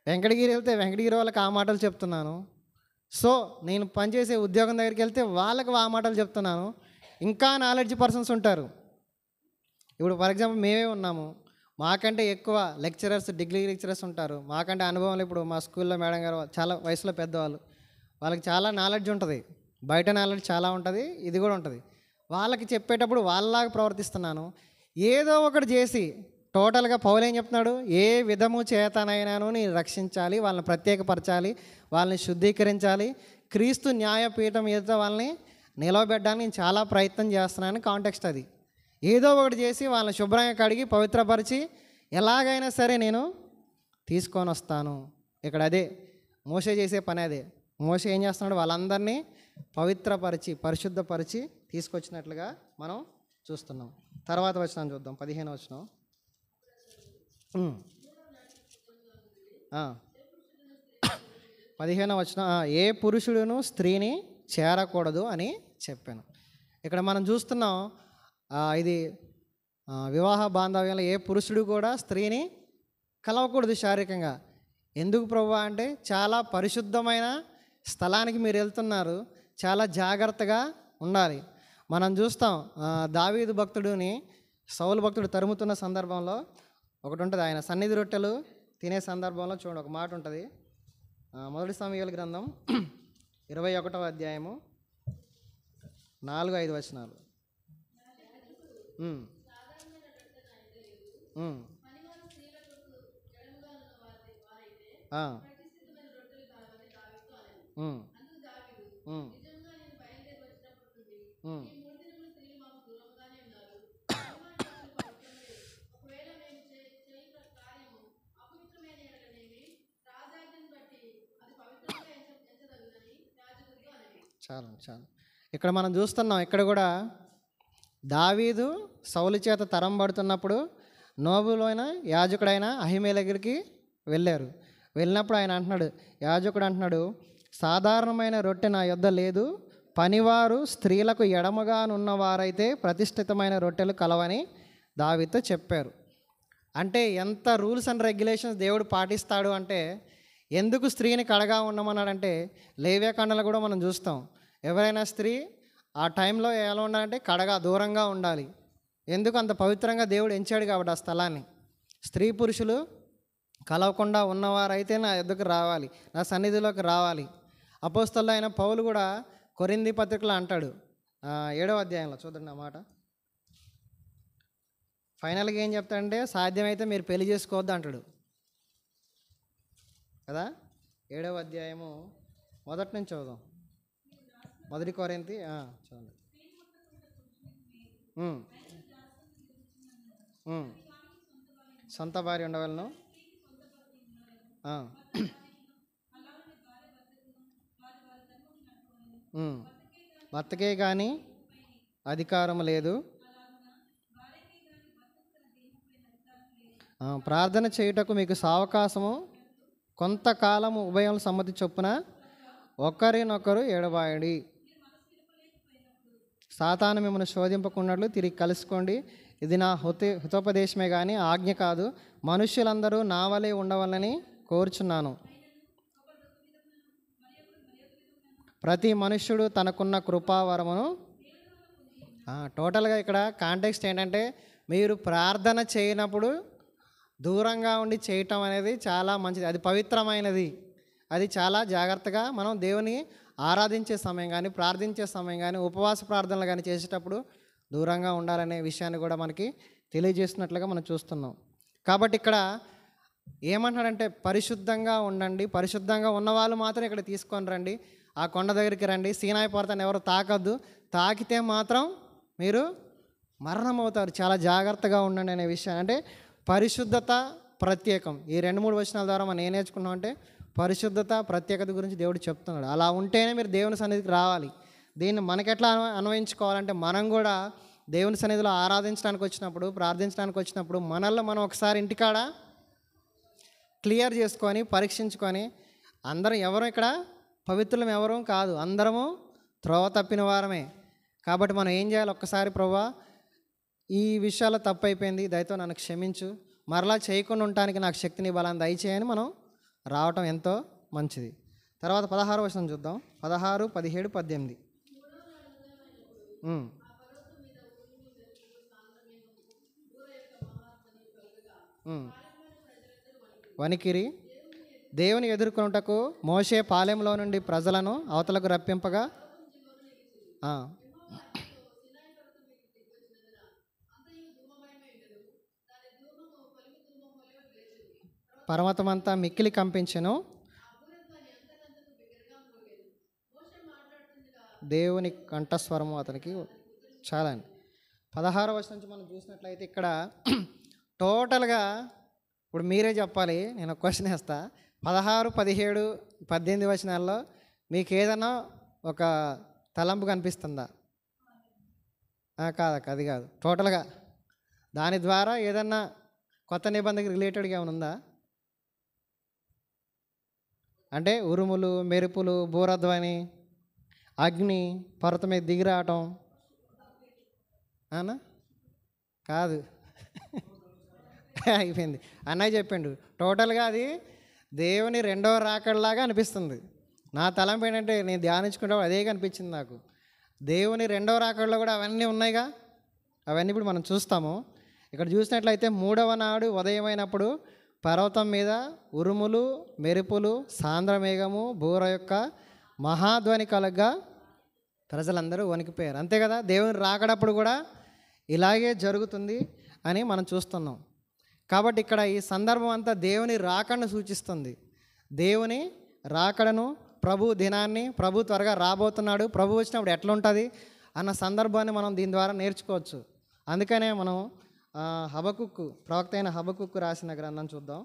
వెంకటగిరి వెళ్తే వెంకటగిరి వాళ్ళకి ఆ మాటలు చెప్తున్నాను. సో నేను పనిచేసే ఉద్యోగం దగ్గరికి వెళ్తే వాళ్ళకి ఆ మాటలు చెప్తున్నాను. ఇంకా నాలెడ్జ్ పర్సన్స్ ఉంటారు. ఇప్పుడు ఫర్ ఎగ్జాంపుల్ మేమే ఉన్నాము, మాకంటే ఎక్కువ లెక్చరర్స్, డిగ్రీ లెక్చరర్స్ ఉంటారు. మాకంటే అనుభవం, ఇప్పుడు మా స్కూల్లో మేడం గారు చాలా వయసులో పెద్దవాళ్ళు, వాళ్ళకి చాలా నాలెడ్జ్ ఉంటుంది, బయట నాలెడ్జ్ చాలా ఉంటుంది, ఇది కూడా ఉంటుంది. వాళ్ళకి చెప్పేటప్పుడు వాళ్ళలాగా ప్రవర్తిస్తున్నాను. ఏదో ఒకటి చేసి టోటల్గా పౌలు ఏం చెప్తున్నాడు, ఏ విధము చేతనైనాను నేను రక్షించాలి, వాళ్ళని ప్రత్యేకపరచాలి, వాళ్ళని శుద్ధీకరించాలి, క్రీస్తు న్యాయపీఠం ఎదుట వాళ్ళని నిలవబెట్టడానికి నేను చాలా ప్రయత్నం చేస్తున్నాను. కాంటెక్స్ట్ అది. ఏదో ఒకటి చేసి వాళ్ళని శుభ్రంగా కడిగి పవిత్రపరిచి ఎలాగైనా సరే నేను తీసుకొని వస్తాను. ఇక్కడ అదే మోషే చేసే పని. అదే మోషే ఏం చేస్తున్నాడు, వాళ్ళందరినీ పవిత్రపరిచి పరిశుద్ధపరిచి తీసుకొచ్చినట్లుగా మనం చూస్తున్నాం. తర్వాత వచనం చూద్దాం, 15వ వచనం. పదిహేనవ వచనం, ఏ పురుషుడును స్త్రీని చేరకూడదు అని చెప్పాను. ఇక్కడ మనం చూస్తున్నాం, ఇది వివాహ బాంధవ్యంలో ఏ పురుషుడు కూడా స్త్రీని కలవకూడదు శారీరకంగా. ఎందుకు ప్రభువా అంటే, చాలా పరిశుద్ధమైన స్థలానికి మీరు వెళ్తున్నారు, చాలా జాగ్రత్తగా ఉండాలి. మనం చూస్తాం, దావీదు భక్తుడిని సౌలు భక్తుడు తరుముతున్న సందర్భంలో ఒకటి ఉంటుంది, ఆయన సన్నిధి రొట్టెలు తినే సందర్భంలో చూడండి ఒక మాట ఉంటుంది. మొదటి సమూయేలు గ్రంథం 21వ అధ్యాయము 4-5 వచనాలు. చాలు చాలు. ఇక్కడ మనం చూస్తున్నాం, ఇక్కడ కూడా దావీదు సౌలు చేత తరం పడుతున్నప్పుడు నోబులైన యాజకుడైన అహిమేల దగ్గరికి వెళ్ళారు. వెళ్ళినప్పుడు ఆయన అంటున్నాడు, యాజకుడు అంటున్నాడు, సాధారణమైన రొట్టె నా యొద్ద లేదు, పనివారు స్త్రీలకు ఎడమగా నున్నవారైతే ప్రతిష్ఠితమైన రొట్టెలు కలవని దావీదుతో చెప్పారు. అంటే ఎంత రూల్స్ అండ్ రెగ్యులేషన్స్ దేవుడు పాటిస్తాడు అంటే, ఎందుకు స్త్రీని కడగా ఉండమన్నాడంటే లేవ్యకాండంలో కూడా మనం చూస్తాం. ఎవరైనా స్త్రీ ఆ టైంలో ఎలా ఉండాలంటే కడగా దూరంగా ఉండాలి. ఎందుకు అంత పవిత్రంగా దేవుడు ఎంచాడు కాబట్టి ఆ స్థలాన్ని. స్త్రీ పురుషులు కలవకుండా ఉన్నవారైతే నా ఎద్దుకు రావాలి, నా సన్నిధిలోకి రావాలి. అపోస్తలుడు అయిన పౌలు కూడా కొరింథీ పత్రికలో అంటాడు, 7వ అధ్యాయంలో చూడండి ఆ మాట. ఫైనల్గా ఏం చెప్తాడంటే సాధ్యమైతే మీరు పెళ్లి చేసుకోవద్దు అంటాడు కదా. 7వ అధ్యాయము మొదటి నుంచి చదువుదాం. 1 కొరింథీ చూడండి. సొంత భార్య ఉండవలను, భర్తకే కానీ అధికారం లేదు, ప్రార్థన చేయుటకు మీకు సావకాశము కొంతకాలము ఉభయం సమ్మతి చొప్పున ఒకరినొకరు ఎడబాయడి. సాతాను మిమ్మల్ని శోధింపకున్నట్లు తిరిగి కలుసుకోండి. ఇది నా హితోపదేశమే కానీ ఆజ్ఞ కాదు. మనుష్యులందరూ నా వలె ఉండవాలని కోరుచున్నాను. ప్రతి మనుష్యుడు తనకున్న కృపావరమును టోటల్గా ఇక్కడ కాంటెక్స్ట్ ఏంటంటే, మీరు ప్రార్థన చేయనప్పుడు దూరంగా ఉండి చేయటం అనేది చాలా మంచిది. అది పవిత్రమైనది. అది చాలా జాగ్రత్తగా మనం దేవుని ఆరాధించే సమయం కానీ, ప్రార్థించే సమయం కానీ, ఉపవాస ప్రార్థనలు కానీ చేసేటప్పుడు దూరంగా ఉండాలనే విషయాన్ని కూడా మనకి తెలియజేస్తున్నట్లుగా మనం చూస్తున్నాం. కాబట్టి ఇక్కడ ఏమంటాడంటే పరిశుద్ధంగా ఉండండి, పరిశుద్ధంగా ఉన్నవాళ్ళు మాత్రం ఇక్కడ తీసుకొని రండి, ఆ కొండ దగ్గరికి రండి, సీనాయి పర్వతాన్ని ఎవరు తాకద్దు, తాకితే మాత్రం మీరు మరణం అవుతారు, చాలా జాగ్రత్తగా ఉండండి అనే విషయం. అంటే పరిశుద్ధత, ప్రత్యేకం, ఈ 2-3 వచనాల ద్వారా మనం ఏం నేర్చుకున్నాం అంటే పరిశుద్ధత, ప్రత్యేకత గురించి దేవుడు చెప్తున్నాడు. అలా ఉంటేనే మీరు దేవుని సన్నిధికి రావాలి. దీన్ని మనకెట్లా అన్వయించుకోవాలంటే, మనం కూడా దేవుని సన్నిధిలో ఆరాధించడానికి వచ్చినప్పుడు, ప్రార్థించడానికి వచ్చినప్పుడు మనల్ని మనం ఒకసారి ఇంటికాడ క్లియర్ చేసుకొని పరీక్షించుకొని, అందరం ఎవరు ఇక్కడ పవిత్రులం ఎవరూ కాదు, అందరము త్రోవ తప్పిన వారమే. కాబట్టి మనం ఏం చేయాలి, ఒక్కసారి ప్రభువా ఈ విషయాల్లో తప్పు అయిపోయింది, దయతో నన్ను క్షమించు, మరలా చేయకుండా ఉండటానికి నాకు శక్తిని బలాన్ని దయచేయని మనం రావటం ఎంతో మంచిది. తర్వాత 16వ వచనం చూద్దాం. 16, 17, 18. వణికిరి. దేవుని ఎదుర్కొనుటకు మోషే పాలెంలో నుండి ప్రజలను అవతలకు రప్పింపగా పర్వతమంతా మిక్కిలి కంపించెను, దేవుని కంఠస్వరము అతనికి చాలా. 16వ వచనం నుంచి మనం చూసినట్లయితే ఇక్కడ టోటల్గా ఇప్పుడు మీరే చెప్పాలి, నేను ఒక క్వశ్చన్ వేస్తా. 16, 17, 18 వచనాల్లో మీకు ఏదైనా ఒక తలంపు కనిపిస్తుందా? కాదక్క, అది కాదు, టోటల్గా దాని ద్వారా ఏదన్నా కొత్త నిబంధనకి రిలేటెడ్గా ఏమైనా ఉందా? అంటే ఉరుములు, మెరుపులు, బూరధ్వని, అగ్ని, పర్వతం మీద దిగిరావటం అన్నా? కాదు, అయిపోయింది. అన్నయ్య చెప్పిండు, టోటల్గా అది దేవుని 2వ రాకడలాగా అనిపిస్తుంది. నా తలంపు ఏంటంటే, నేను ధ్యానించుకుంటే అదే కనిపించింది నాకు. దేవుని 2వ రాకడలో కూడా అవన్నీ ఉన్నాయిగా, అవన్నీ ఇప్పుడు మనం చూస్తాము. ఇక్కడ చూసినట్లయితే 3వ నాడు ఉదయమైనప్పుడు పర్వతం మీద ఉరుములు, మెరుపులు, సాంద్రమేఘము, బూర యొక్క మహాధ్వని కలగ్గా ప్రజలందరూ వణికిపోయారు. అంతే కదా, దేవుని రాకడప్పుడు కూడా ఇలాగే జరుగుతుంది అని మనం చూస్తున్నాం. కాబట్టి ఇక్కడ ఈ సందర్భం అంతా దేవుని రాకడను సూచిస్తుంది. దేవుని రాకడను, ప్రభు దినాన్ని, ప్రభు త్వరగా రాబోతున్నాడు, ప్రభు వచ్చినప్పుడు ఎట్లా ఉంటుంది అన్న సందర్భాన్ని మనం దీని ద్వారా నేర్చుకోవచ్చు. అందుకనే మనం హబకుక్కు, ప్రవక్త అయిన హబకుక్కు రాసిన గ్రంథం చూద్దాం.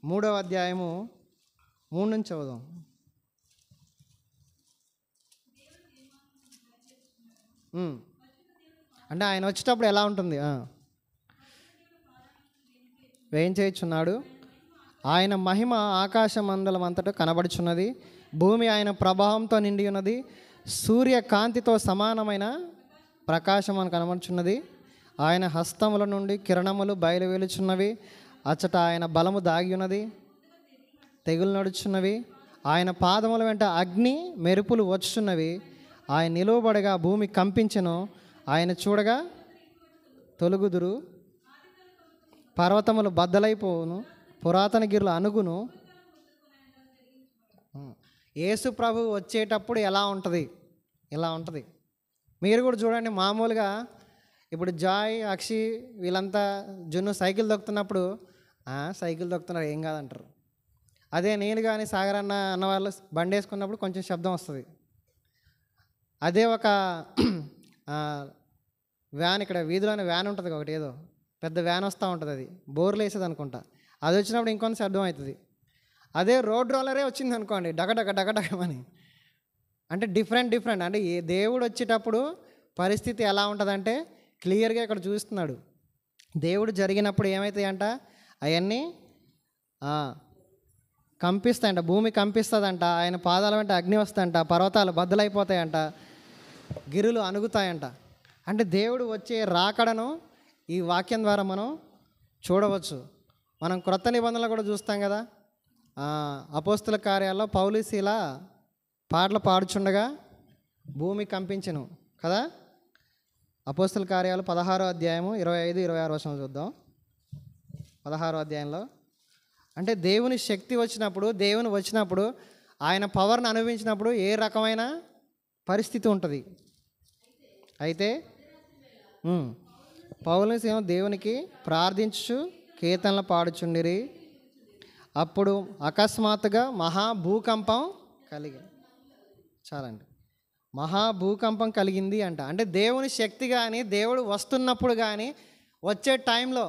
3వ అధ్యాయము 3 నుంచి చదువుదాం. అంటే ఆయన వచ్చేటప్పుడు ఎలా ఉంటుంది? వేయించేయుచున్నాడు, ఆయన మహిమ ఆకాశ మండలం అంతటా కనబడుచున్నది, భూమి ఆయన ప్రభావంతో నిండి ఉన్నది, సూర్యకాంతితో సమానమైన ప్రకాశం అని కనబడుచున్నది, ఆయన హస్తముల నుండి కిరణములు బయలువెలుచున్నవి. అచ్చట ఆయన బలము దాగి ఉన్నది, తెగులు నడుచున్నవి. ఆయన పాదముల వెంట అగ్ని మెరుపులు వచ్చుచున్నవి. ఆయన నిలువబడగా భూమి కంపించెను. ఆయన చూడగా తొలుగుదురు, పర్వతములు బద్దలైపోవును, పురాతన గిరులు అనుగును. యేసు ప్రభు వచ్చేటప్పుడు ఎలా ఉంటుంది? ఇలా ఉంటుంది. మీరు కూడా చూడండి, మామూలుగా ఇప్పుడు జాయ్, అక్షి వీళ్ళంతా జున్ను సైకిల్ దొక్కుతున్నప్పుడు సైకిల్ దొక్కుతున్నారు ఏం కాదంటారు. అదే నేను కానీ సాగర్ అన్న వాళ్ళు బండి వేసుకున్నప్పుడు కొంచెం శబ్దం వస్తుంది. అదే ఒక వ్యాన్, ఇక్కడ వీధిలోనే వ్యాన్ ఉంటుంది ఒకటి, ఏదో పెద్ద వ్యాన్ వస్తూ ఉంటుంది, అది బోర్లు వేసేది అనుకుంటా, అది వచ్చినప్పుడు ఇంకొంత శబ్దం అవుతుంది. అదే రోడ్ రోలరే వచ్చింది అనుకోండి, డగడగ డగడగమని. అంటే డిఫరెంట్ అంటే ఏ దేవుడు వచ్చేటప్పుడు పరిస్థితి ఎలా ఉంటుందంటే క్లియర్గా ఇక్కడ చూస్తున్నాడు. దేవుడు జరిగినప్పుడు ఏమవుతాయంట, అవన్నీ కంపిస్తాయంట, భూమి కంపిస్తుందంట, ఆయన పాదాల వెంట అగ్ని వస్తాయంట, పర్వతాలు బద్దలైపోతాయంట, గిరులు అణుగుతాయంట. అంటే దేవుడు వచ్చే రాకడను ఈ వాక్యం ద్వారా మనం చూడవచ్చు. మనం క్రొత్త నిబంధనలు కూడా చూస్తాం కదా. అపోస్తుల కార్యాల్లో పౌలు శీల పాటలు పాడుచుండగా భూమి కంపించెను కదా. అపోస్తుల కార్యాలు 16వ అధ్యాయము 25-26 వచనం చూద్దాం. 16వ అధ్యాయంలో అంటే దేవుని శక్తి వచ్చినప్పుడు, దేవుని వచ్చినప్పుడు, ఆయన పవర్ని అనుభవించినప్పుడు ఏ రకమైన పరిస్థితి ఉంటుంది. అయితే పౌలు సేవ దేవునికి ప్రార్థించు కీర్తనలు పాడుచుండిరి. అప్పుడు అకస్మాత్తుగా మహాభూకంపం కలిగింది. చాలండి, మహాభూకంపం కలిగింది అంట. అంటే దేవుని శక్తి కానీ, దేవుడు వస్తున్నప్పుడు కానీ, వచ్చే టైంలో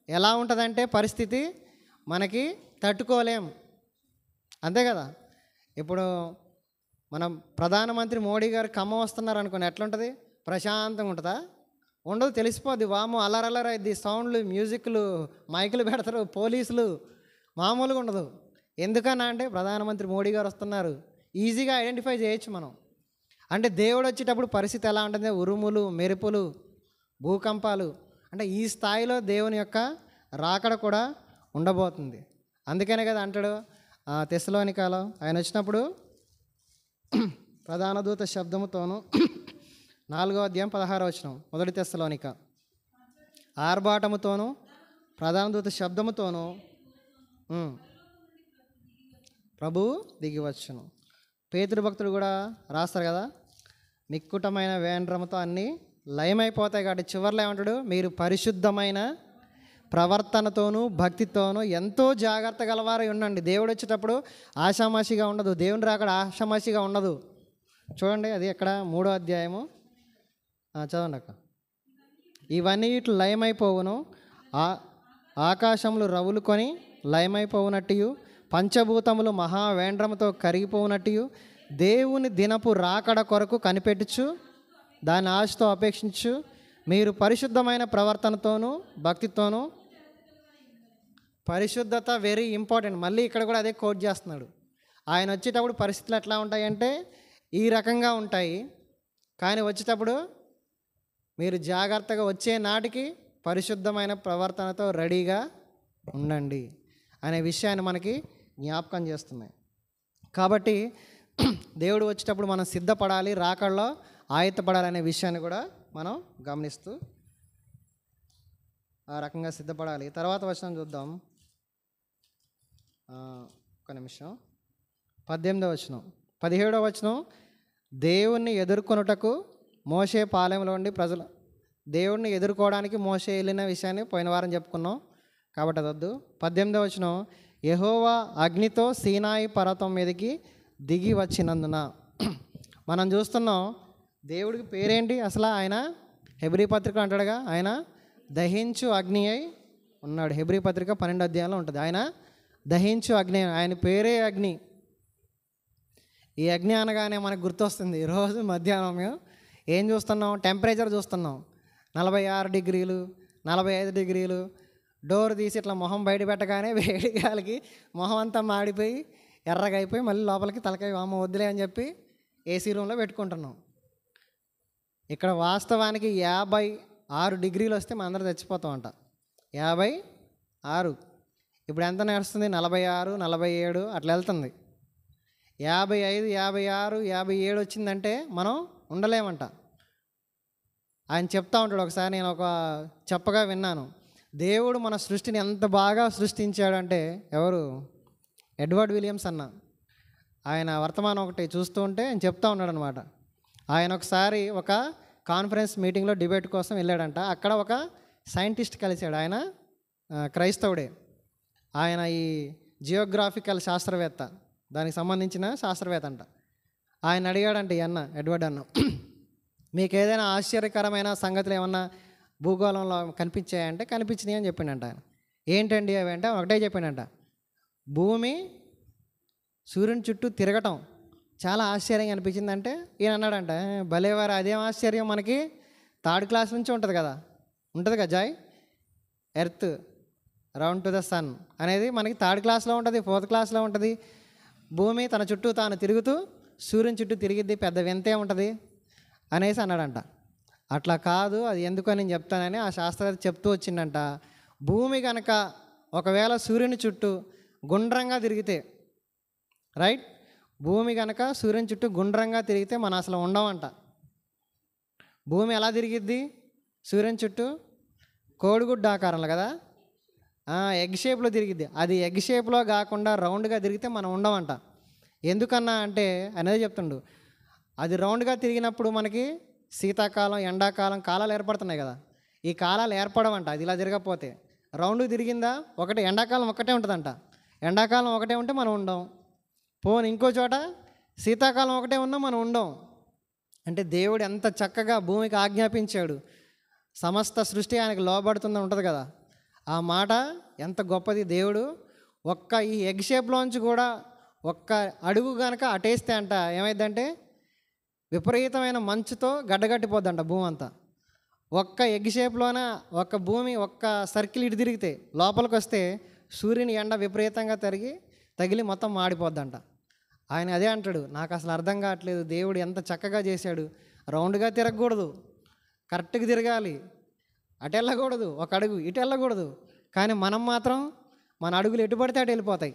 ఎలా ఉంటుందంటే పరిస్థితి మనకి తట్టుకోలేం. అంతే కదా. ఇప్పుడు మనం ప్రధానమంత్రి మోడీ గారు ఖమ్మం వస్తున్నారు అనుకోండి, ఎట్లుంటుంది? ప్రశాంతంగా ఉంటుందా? ఉండదు, తెలిసిపోద్ది. వాము అల్లరల్లరైద్ది, సౌండ్లు, మ్యూజిక్లు, మైకులు పెడతారు, పోలీసులు, మామూలుగా ఉండదు. ఎందుకన్నా అంటే ప్రధానమంత్రి మోడీ గారు వస్తున్నారు, ఈజీగా ఐడెంటిఫై చేయొచ్చు మనం. అంటే దేవుడు వచ్చేటప్పుడు పరిస్థితి ఎలా ఉంటుంది? ఉరుములు, మెరుపులు, భూకంపాలు. అంటే ఈ స్థాయిలో దేవుని యొక్క రాకడ కూడా ఉండబోతుంది. అందుకనే కదా అంటాడు తెస్సలోనికలో ఆయన వచ్చినప్పుడు ప్రధాన దూత శబ్దముతోనూ 4వ అధ్యాయం 16వ వచనం, మొదటి తెస్సలోనిక, ఆర్భాటముతోనూ ప్రధాన దూత శబ్దముతోనూ ప్రభువు దిగివచ్చును. పేతురు భక్తుడు కూడా రాస్తారు కదా, మిక్కుటమైన వేండ్రముతో అన్నీ లయమైపోతాయి. కాబట్టి చివరిలో ఏమంటాడు? మీరు పరిశుద్ధమైన ప్రవర్తనతోనూ భక్తితోనూ ఎంతో జాగ్రత్త గలవారై ఉండండి. దేవుడు వచ్చేటప్పుడు ఆషామాషిగా ఉండదు, దేవుని రాకడ ఆషామాషిగా ఉండదు. చూడండి, అది ఎక్కడ 3వ అధ్యాయము చదవండి అక్క. ఇవన్నీ ఇట్లు లయమైపోవును, ఆకాశములు రవులుకొని లయమైపోవునట్టు, పంచభూతములు మహావేండ్రముతో కరిగిపోవునట్టు, దేవుని దినపు రాకడ కొరకు కనిపెట్టుచు దాని ఆశతో అపేక్షించు మీరు పరిశుద్ధమైన ప్రవర్తనతోనూ భక్తితోనూ. పరిశుద్ధత వెరీ ఇంపార్టెంట్. మళ్ళీ ఇక్కడ కూడా అదే కోట్ చేస్తున్నాడు. ఆయన వచ్చేటప్పుడు పరిస్థితులు ఎట్లా ఉంటాయంటే ఈ రకంగా ఉంటాయి. కానీ వచ్చేటప్పుడు మీరు జాగ్రత్తగా వచ్చే నాటికి పరిశుద్ధమైన ప్రవర్తనతో రెడీగా ఉండండి అనే విషయాన్ని మనకి జ్ఞాపకం చేస్తున్నాయి. కాబట్టి దేవుడు వచ్చేటప్పుడు మనం సిద్ధపడాలి, రాకడలో ఆయత్తపడాలి అనే విషయాన్ని కూడా మనం గమనిస్తూ ఆ రకంగా సిద్ధపడాలి. తర్వాత వచనం చూద్దాం, ఒక నిమిషం. 18వ వచనం, 17వ వచనం. దేవుణ్ణి ఎదుర్కొనుటకు మోషే పాలెంలో ఉండి ప్రజలు దేవుణ్ణి ఎదుర్కోవడానికి మోషే వెళ్ళిన విషయాన్ని పోయిన వారం చెప్పుకున్నాం కాబట్టి అది వద్దు. 18వ వచనం, యెహోవా అగ్నితో సీనాయి పర్వతం మీదకి దిగి వచ్చినందున. మనం చూస్తున్నాం దేవుడికి పేరేంటి అసలు? ఆయన హెబ్రీ పత్రిక అంటాడుగా, ఆయన దహించు అగ్ని అయి ఉన్నాడు. హెబ్రీ పత్రిక 12వ అధ్యాయంలో ఉంటుంది. ఆయన దహించు అగ్ని, ఆయన పేరే అగ్ని. ఈ అగ్ని అనగానే మనకు గుర్తొస్తుంది, ఈరోజు మధ్యాహ్నం మేము ఏం చూస్తున్నాం? టెంపరేచర్ చూస్తున్నాం. 46 డిగ్రీలు, 45 డిగ్రీలు. డోర్ తీసి ఇట్లా మొహం బయట పెట్టగానే వేడి గాలికి మొహం అంతా మాడిపోయి ఎర్రగా అయిపోయి మళ్ళీ లోపలికి తలకాయ అమ్మ వద్దులే అని చెప్పి ఏసీ రూమ్లో పెట్టుకుంటున్నాం. ఇక్కడ వాస్తవానికి 6 డిగ్రీలు వస్తే మన అందరూ చచ్చిపోతామంట. 56. ఇప్పుడు ఎంత నడుస్తుంది? 46, 47 అట్లా వెళ్తుంది. 55, 56, 57 వచ్చిందంటే మనం ఉండలేమంట. ఆయన చెప్తా ఉంటాడు. ఒకసారి నేను చెప్పగా విన్నాను. దేవుడు మన సృష్టిని ఎంత బాగా సృష్టించాడంటే, ఎవరు? ఎడ్వర్డ్ విలియమ్స్ అన్న. ఆయన వర్తమానం ఒకటి చూస్తూ ఉంటే ఆయన చెప్తా ఉన్నాడు అనమాట. ఆయన ఒకసారి ఒక కాన్ఫరెన్స్ మీటింగ్లో డిబేట్ కోసం వెళ్ళాడంట. అక్కడ ఒక సైంటిస్ట్ కలిశాడు. ఆయన క్రైస్తవుడే. ఆయన ఈ జియోగ్రాఫికల్ శాస్త్రవేత్త, దానికి సంబంధించిన శాస్త్రవేత్త అంట. ఆయన అడిగాడంట ఈ అన్న, ఎడ్వర్డ్ అన్న, మీకు ఏదైనా ఆశ్చర్యకరమైన సంగతులు ఏమన్నా భూగోళంలో కనిపించాయంటే కనిపించినాయి అని చెప్పిండంట ఆయన. ఏంటండి అవి అంటే ఒకటే చెప్పిండంట, భూమి సూర్యుని చుట్టూ తిరగటం చాలా ఆశ్చర్యంగా అనిపించిందంటే ఈయన అన్నాడంట, భలేవారు, అదేం ఆశ్చర్యం, మనకి 3rd క్లాస్ నుంచి ఉంటుంది కదా జాయ్, earth round to the sun అనేది మనకి 3rd క్లాస్లో ఉంటుంది, 4th క్లాస్లో ఉంటుంది. భూమి తన చుట్టూ తాను తిరుగుతూ సూర్యుని చుట్టూ తిరిగిద్ది, పెద్ద వింతే ఉంటుంది అనేసి అన్నాడంట. అట్లా కాదు, అది ఎందుకని నేను చెప్తానని ఆ శాస్త్రవేత్త చెప్తూ వచ్చిందంట. భూమి కనుక ఒకవేళ సూర్యుని చుట్టూ గుండ్రంగా తిరిగితే, రైట్, భూమి కనుక సూర్యుని చుట్టూ గుండ్రంగా తిరిగితే మనం అసలు ఉండమంట. భూమి ఎలా తిరిగిద్ది? సూర్యుని చుట్టూ కోడిగుడ్డు ఆకారంలో కదా, ఎగ్ షేప్లో తిరిగిద్ది. అది ఎగ్ షేప్లో కాకుండా రౌండ్గా తిరిగితే మనం ఉండమంట. ఎందుకన్నా అంటే అనేది చెప్తుండు, అది రౌండ్గా తిరిగినప్పుడు మనకి శీతాకాలం, ఎండాకాలం కాలాలు ఏర్పడుతున్నాయి కదా, ఈ కాలాలు ఏర్పడమంట అది ఇలా తిరగకపోతే. రౌండ్ తిరిగిందా ఒకటే, ఎండాకాలం ఒకటే ఉంటుందంట. ఎండాకాలం ఒకటే ఉంటే మనం ఉండం. పోని ఇంకో చోట శీతాకాలం ఒకటే ఉన్నా మనం ఉండం. అంటే దేవుడు ఎంత చక్కగా భూమికి ఆజ్ఞాపించాడు, సమస్త సృష్టి ఆయనకు లోబడుతుందని ఉంటుంది కదా. ఆ మాట ఎంత గొప్పది. దేవుడు ఈ ఎగ్ షేప్లోంచి కూడా ఒక్క అడుగు కనుక అటేస్తే అంట ఏమైందంటే విపరీతమైన మంచుతో గడ్డగట్టిపోద్దంట భూమి అంతా. ఎగ్ షేప్లోన భూమి సర్కిల్ ఇటు తిరిగితే లోపలికి వస్తే సూర్యుని ఎండ విపరీతంగా తగిలి మొత్తం మాడిపోద్దంట. ఆయన అదే అంటాడు, నాకు అసలు అర్థం కావట్లేదు, దేవుడు ఎంత చక్కగా చేశాడు. రౌండ్గా తిరగకూడదు, కరెక్ట్గా తిరగాలి, అటు వెళ్ళకూడదు, ఒక అడుగు ఇటు వెళ్ళకూడదు. కానీ మనం మాత్రం మన అడుగులు ఎటు పడితే అటు వెళ్ళిపోతాయి.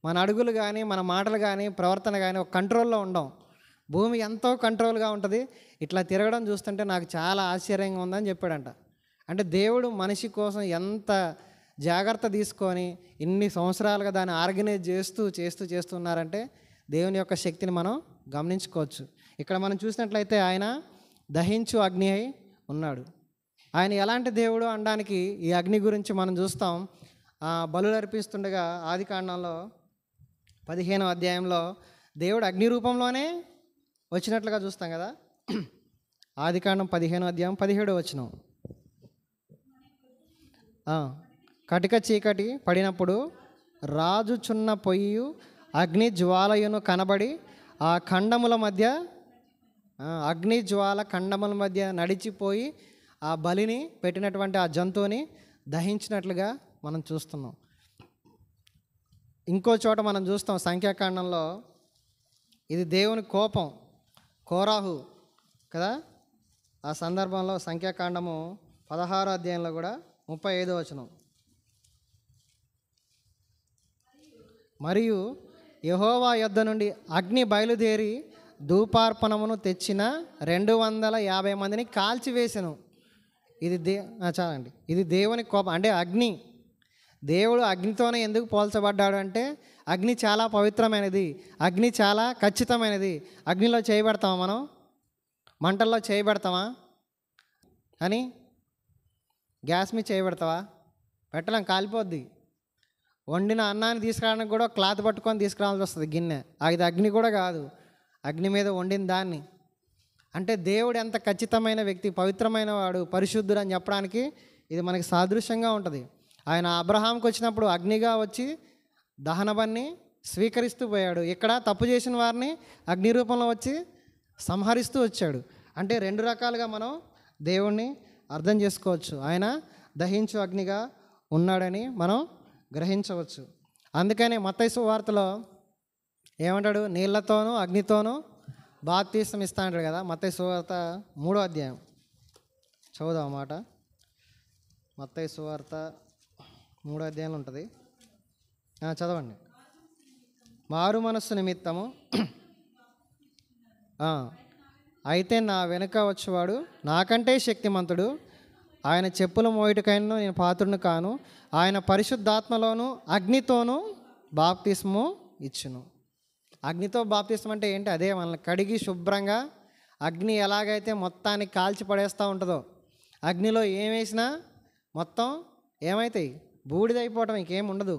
మన అడుగులు కానీ మన మాటలు కానీ ప్రవర్తన కానీ ఒక కంట్రోల్లో ఉండం. భూమి ఎంతో కంట్రోల్గా ఉంటుంది. ఇట్లా తిరగడం చూస్తుంటే నాకు చాలా ఆశ్చర్యంగా ఉందని చెప్పాడంట. అంటే దేవుడు మనిషి కోసం ఎంత జాగ్రత్త తీసుకొని ఇన్ని సంవత్సరాలుగా దాన్ని ఆర్గనైజ్ చేస్తున్నారంటే దేవుని యొక్క శక్తిని మనం గమనించుకోవచ్చు. ఇక్కడ మనం చూసినట్లయితే ఆయన దహించు అగ్ని అయి ఉన్నాడు. ఆయన ఎలాంటి దేవుడు అనడానికి ఈ అగ్ని గురించి మనం చూస్తాం. బలులు అర్పిస్తుండగా ఆదికాండంలో 15వ అధ్యాయంలో దేవుడు అగ్ని రూపంలోనే వచ్చినట్లుగా చూస్తాం కదా. ఆదికాండం 15వ అధ్యాయం 17వ వచనం. కటిక చీకటి పడినప్పుడు రాజుచున్న పొయ్యి అగ్ని జ్వాలయును కనబడి ఆ ఖండముల మధ్య అగ్ని జ్వాల ఖండముల మధ్య నడిచిపోయి ఆ బలిని పెట్టినటువంటి ఆ జంతువుని దహించినట్లుగా మనం చూస్తున్నాం. ఇంకో చోట మనం చూస్తాం సంఖ్యాకాండంలో, ఇది దేవుని కోపం, కోరాహు కదా. ఆ సందర్భంలో సంఖ్యాకాండము 16వ అధ్యాయంలో కూడా 35వ వచనం, మరియు యెహోవా యొద్ద నుండి అగ్ని బయలుదేరి ధూపార్పణమును తెచ్చిన 250 మందిని కాల్చివేసెను. చాలండి, ఇది దేవుని కోపం. అంటే అగ్ని, దేవుడు అగ్నితోనే ఎందుకు పోల్చబడ్డాడు అంటే అగ్ని చాలా పవిత్రమైనది, అగ్ని చాలా ఖచ్చితమైనది. అగ్నిలో చేయబెడతామా మనం? మంటల్లో చేయబెడతామా? అని గ్యాస్ మీద చేయబెడతావా? పెట్టలేం, కాలిపోద్ది. వండిన అన్నాన్ని తీసుకురావడానికి కూడా క్లాత్ పట్టుకొని తీసుకురావాల్సి వస్తుంది గిన్నె. అది అగ్ని కూడా కాదు, అగ్ని మీద వండిన దాన్ని. అంటే దేవుడు ఎంత ఖచ్చితమైన వ్యక్తి, పవిత్రమైన వాడు, పరిశుద్ధుడు అని చెప్పడానికి ఇది మనకి సాదృశ్యంగా ఉంటుంది. ఆయన అబ్రహాంకి వచ్చినప్పుడు అగ్నిగా వచ్చి దహన బలిని స్వీకరిస్తూ పోయాడు. ఇక్కడ తప్పు చేసిన వారిని అగ్ని రూపంలో వచ్చి సంహరిస్తూ వచ్చాడు. అంటే 2 రకాలుగా మనం దేవుణ్ణి అర్థం చేసుకోవచ్చు. ఆయన దహించు అగ్నిగా ఉన్నాడని మనం గ్రహించవచ్చు. అందుకని మత్తయి సువార్తలో ఏమంటాడు? నీళ్లతోనూ అగ్నితోనూ బాప్తీసం ఇస్తా అంటాడు కదా. మత్తయి సువార్త 3వ అధ్యాయం చదువుదాం మాట. మత్తయి సువార్త 3వ అధ్యాయంలో ఉంటుంది. చదవండి. మారు మనస్సు నిమిత్తము అయితే నా వెనుక వచ్చేవాడు నాకంటే శక్తిమంతుడు, ఆయన చెప్పుల మోయుటకైనా నేను పాత్రుని కాను, ఆయన పరిశుద్ధాత్మలోను అగ్నితోనూ బాప్తిస్మము ఇచ్చును. అగ్నితో బాప్తిస్మం అంటే ఏంటి? అదే మనల్ని కడిగి శుభ్రంగా, అగ్ని ఎలాగైతే మొత్తాన్ని కాల్చి పడేస్తూ ఉంటుందో, అగ్నిలో ఏం వేసినా మొత్తం ఏమవుతాయి? బూడిదైపోవటం, ఇంకేం ఉండదు.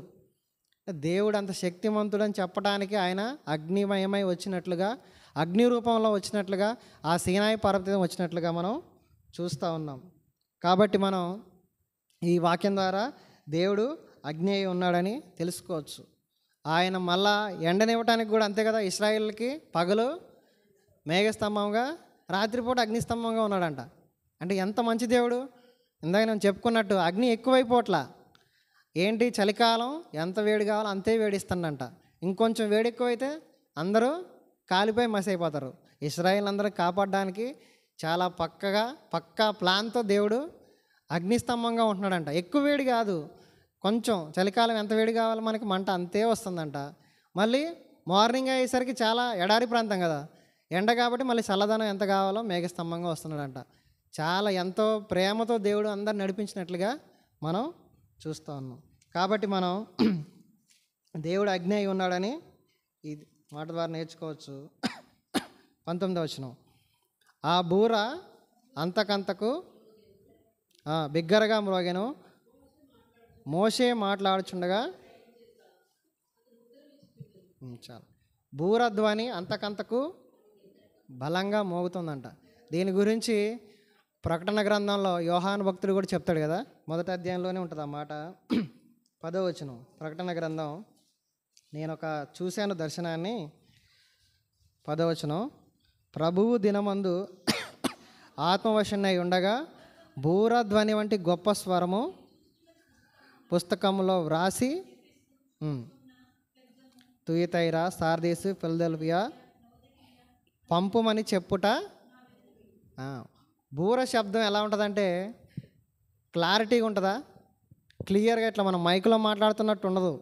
దేవుడు అంత శక్తిమంతుడని చెప్పడానికి ఆయన అగ్నిమయమై వచ్చినట్లుగా, అగ్ని రూపంలో వచ్చినట్లుగా, ఆ సీనాయి పర్వతం వచ్చినట్లుగా మనం చూస్తూ ఉన్నాం. కాబట్టి మనం ఈ వాక్యం ద్వారా దేవుడు అగ్ని అయి ఉన్నాడని తెలుసుకోవచ్చు. ఆయన మళ్ళా ఎండనివ్వటానికి కూడా అంతే కదా. ఇశ్రాయేలుకి పగలు మేఘస్తంభంగా, రాత్రిపూట అగ్నిస్తంభంగా ఉన్నాడంట. అంటే ఎంత మంచి దేవుడు! ఇందాక నేను చెప్పుకున్నట్టు అగ్ని ఎక్కువైపోట్లా. ఏంటి, చలికాలం ఎంత వేడి కావాలో అంతే వేడిస్తుందంట. ఇంకొంచెం వేడి ఎక్కువైతే అందరూ కాలిపోయి మసైపోతారు. ఇశ్రాయేల్ అందరూ కాపాడడానికి చాలా పక్కా ప్లాన్తో దేవుడు అగ్నిస్తంభంగా ఉంటున్నాడంట. ఎక్కువ వేడి కాదు, కొంచెం చలికాలం ఎంత వేడి కావాలో మనకి మంట అంతే వస్తుందంట. మళ్ళీ మార్నింగ్ అయ్యేసరికి చాలా ఎడారి ప్రాంతం కదా, ఎండ కాబట్టి మళ్ళీ చల్లదనం ఎంత కావాలో మేఘస్తంభంగా వస్తున్నాడంట. చాలా ఎంతో ప్రేమతో దేవుడు అందరు నడిపించినట్లుగా మనం చూస్తూ ఉన్నాం. కాబట్టి మనం దేవుడు అగ్ని అయి ఉన్నాడని ఈ మాట ద్వారా నేర్చుకోవచ్చు. 19వ వచనం, ఆ బూర అంతకంతకు బిగ్గరగా మ్రోగెను, మోషే మాట్లాడుచుండగా చాలు బూరధ్వని అంతకంతకు బలంగా మోగుతుందంట. దీని గురించి ప్రకటన గ్రంథంలో యోహాను భక్తుడు కూడా చెప్తాడు కదా, 1వ అధ్యాయంలోనే ఉంటుంది ఆ మాట. 10వ వచనం ప్రకటన గ్రంథం. నేను చూశాను దర్శనాన్ని. 10వ వచనం, ప్రభువు దినమందు ఆత్మవశునై ఉండగా బూరధ్వని వంటి గొప్ప స్వరము పుస్తకంలో వ్రాసి తుయతైరా, సార్దీసు, ఫిలదెల్ఫియా పంపుమని చెప్పుట. బూర శబ్దం ఎలా ఉంటుందంటే క్లారిటీగా ఉంటుందా, క్లియర్గా ఇట్లా మనం మైకులో మాట్లాడుతున్నట్టు ఉండదు.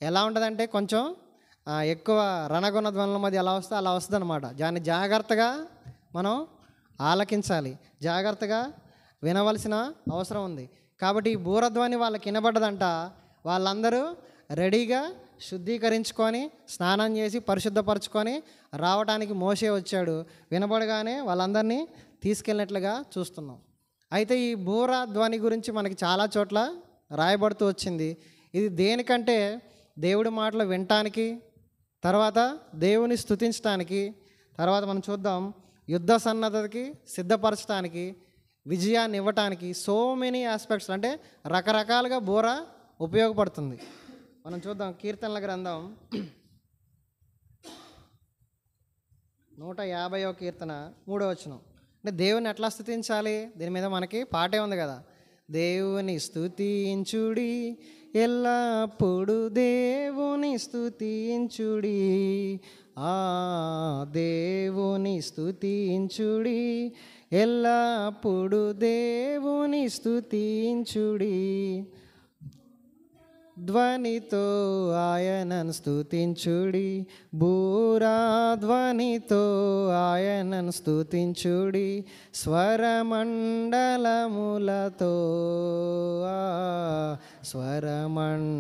ఎలా ఉంటుందంటే కొంచెం ఎక్కువ రణగుణ ధ్వనుల మధ్య ఎలా వస్తుందో అలా వస్తుంది అనమాట. దాన్ని జాగ్రత్తగా మనం ఆలకించాలి, జాగ్రత్తగా వినవలసిన అవసరం ఉంది. కాబట్టి ఈ బూరధ్వని వాళ్ళకి వినబడ్డదంట. వాళ్ళందరూ రెడీగా శుద్ధీకరించుకొని స్నానం చేసి పరిశుద్ధపరచుకొని రావడానికి మోషే వచ్చాడు. వినబడగానే వాళ్ళందరినీ తీసుకెళ్ళినట్లుగా చూస్తున్నాం. అయితే ఈ బూర ధ్వని గురించి మనకి చాలా చోట్ల రాయబడుతూ వచ్చింది. ఇది దేనికంటే దేవుడి మాటలు వినటానికి, తర్వాత దేవుని స్తుతించడానికి, తర్వాత మనం చూద్దాం యుద్ధ సన్నద్ధతకి సిద్ధపరచడానికి, విజయాన్ని ఇవ్వటానికి, సో మెనీ ఆస్పెక్ట్స్, అంటే రకరకాలుగా బూర ఉపయోగపడుతుంది. మనం చూద్దాం కీర్తనల గ్రంథం 150వ కీర్తన 3వ వచనం. అంటే దేవుని ఎట్లా స్తుతించాలి, దీని మీద మనకి పాటే ఉంది కదా. దేవుని స్తుతించుడి ఎల్లప్పుడు, దేవుని స్తుతించుడి, దేవుని స్తుతించుడి ఎల్లప్పుడు, దేవుని స్తుతించుడి, ధ్వనితో ఆయనను స్తుతించుడి, బూరాధ్వనితో ఆయనను స్తుతించుడి, స్వరమండలములతో, స్వరమండలములతో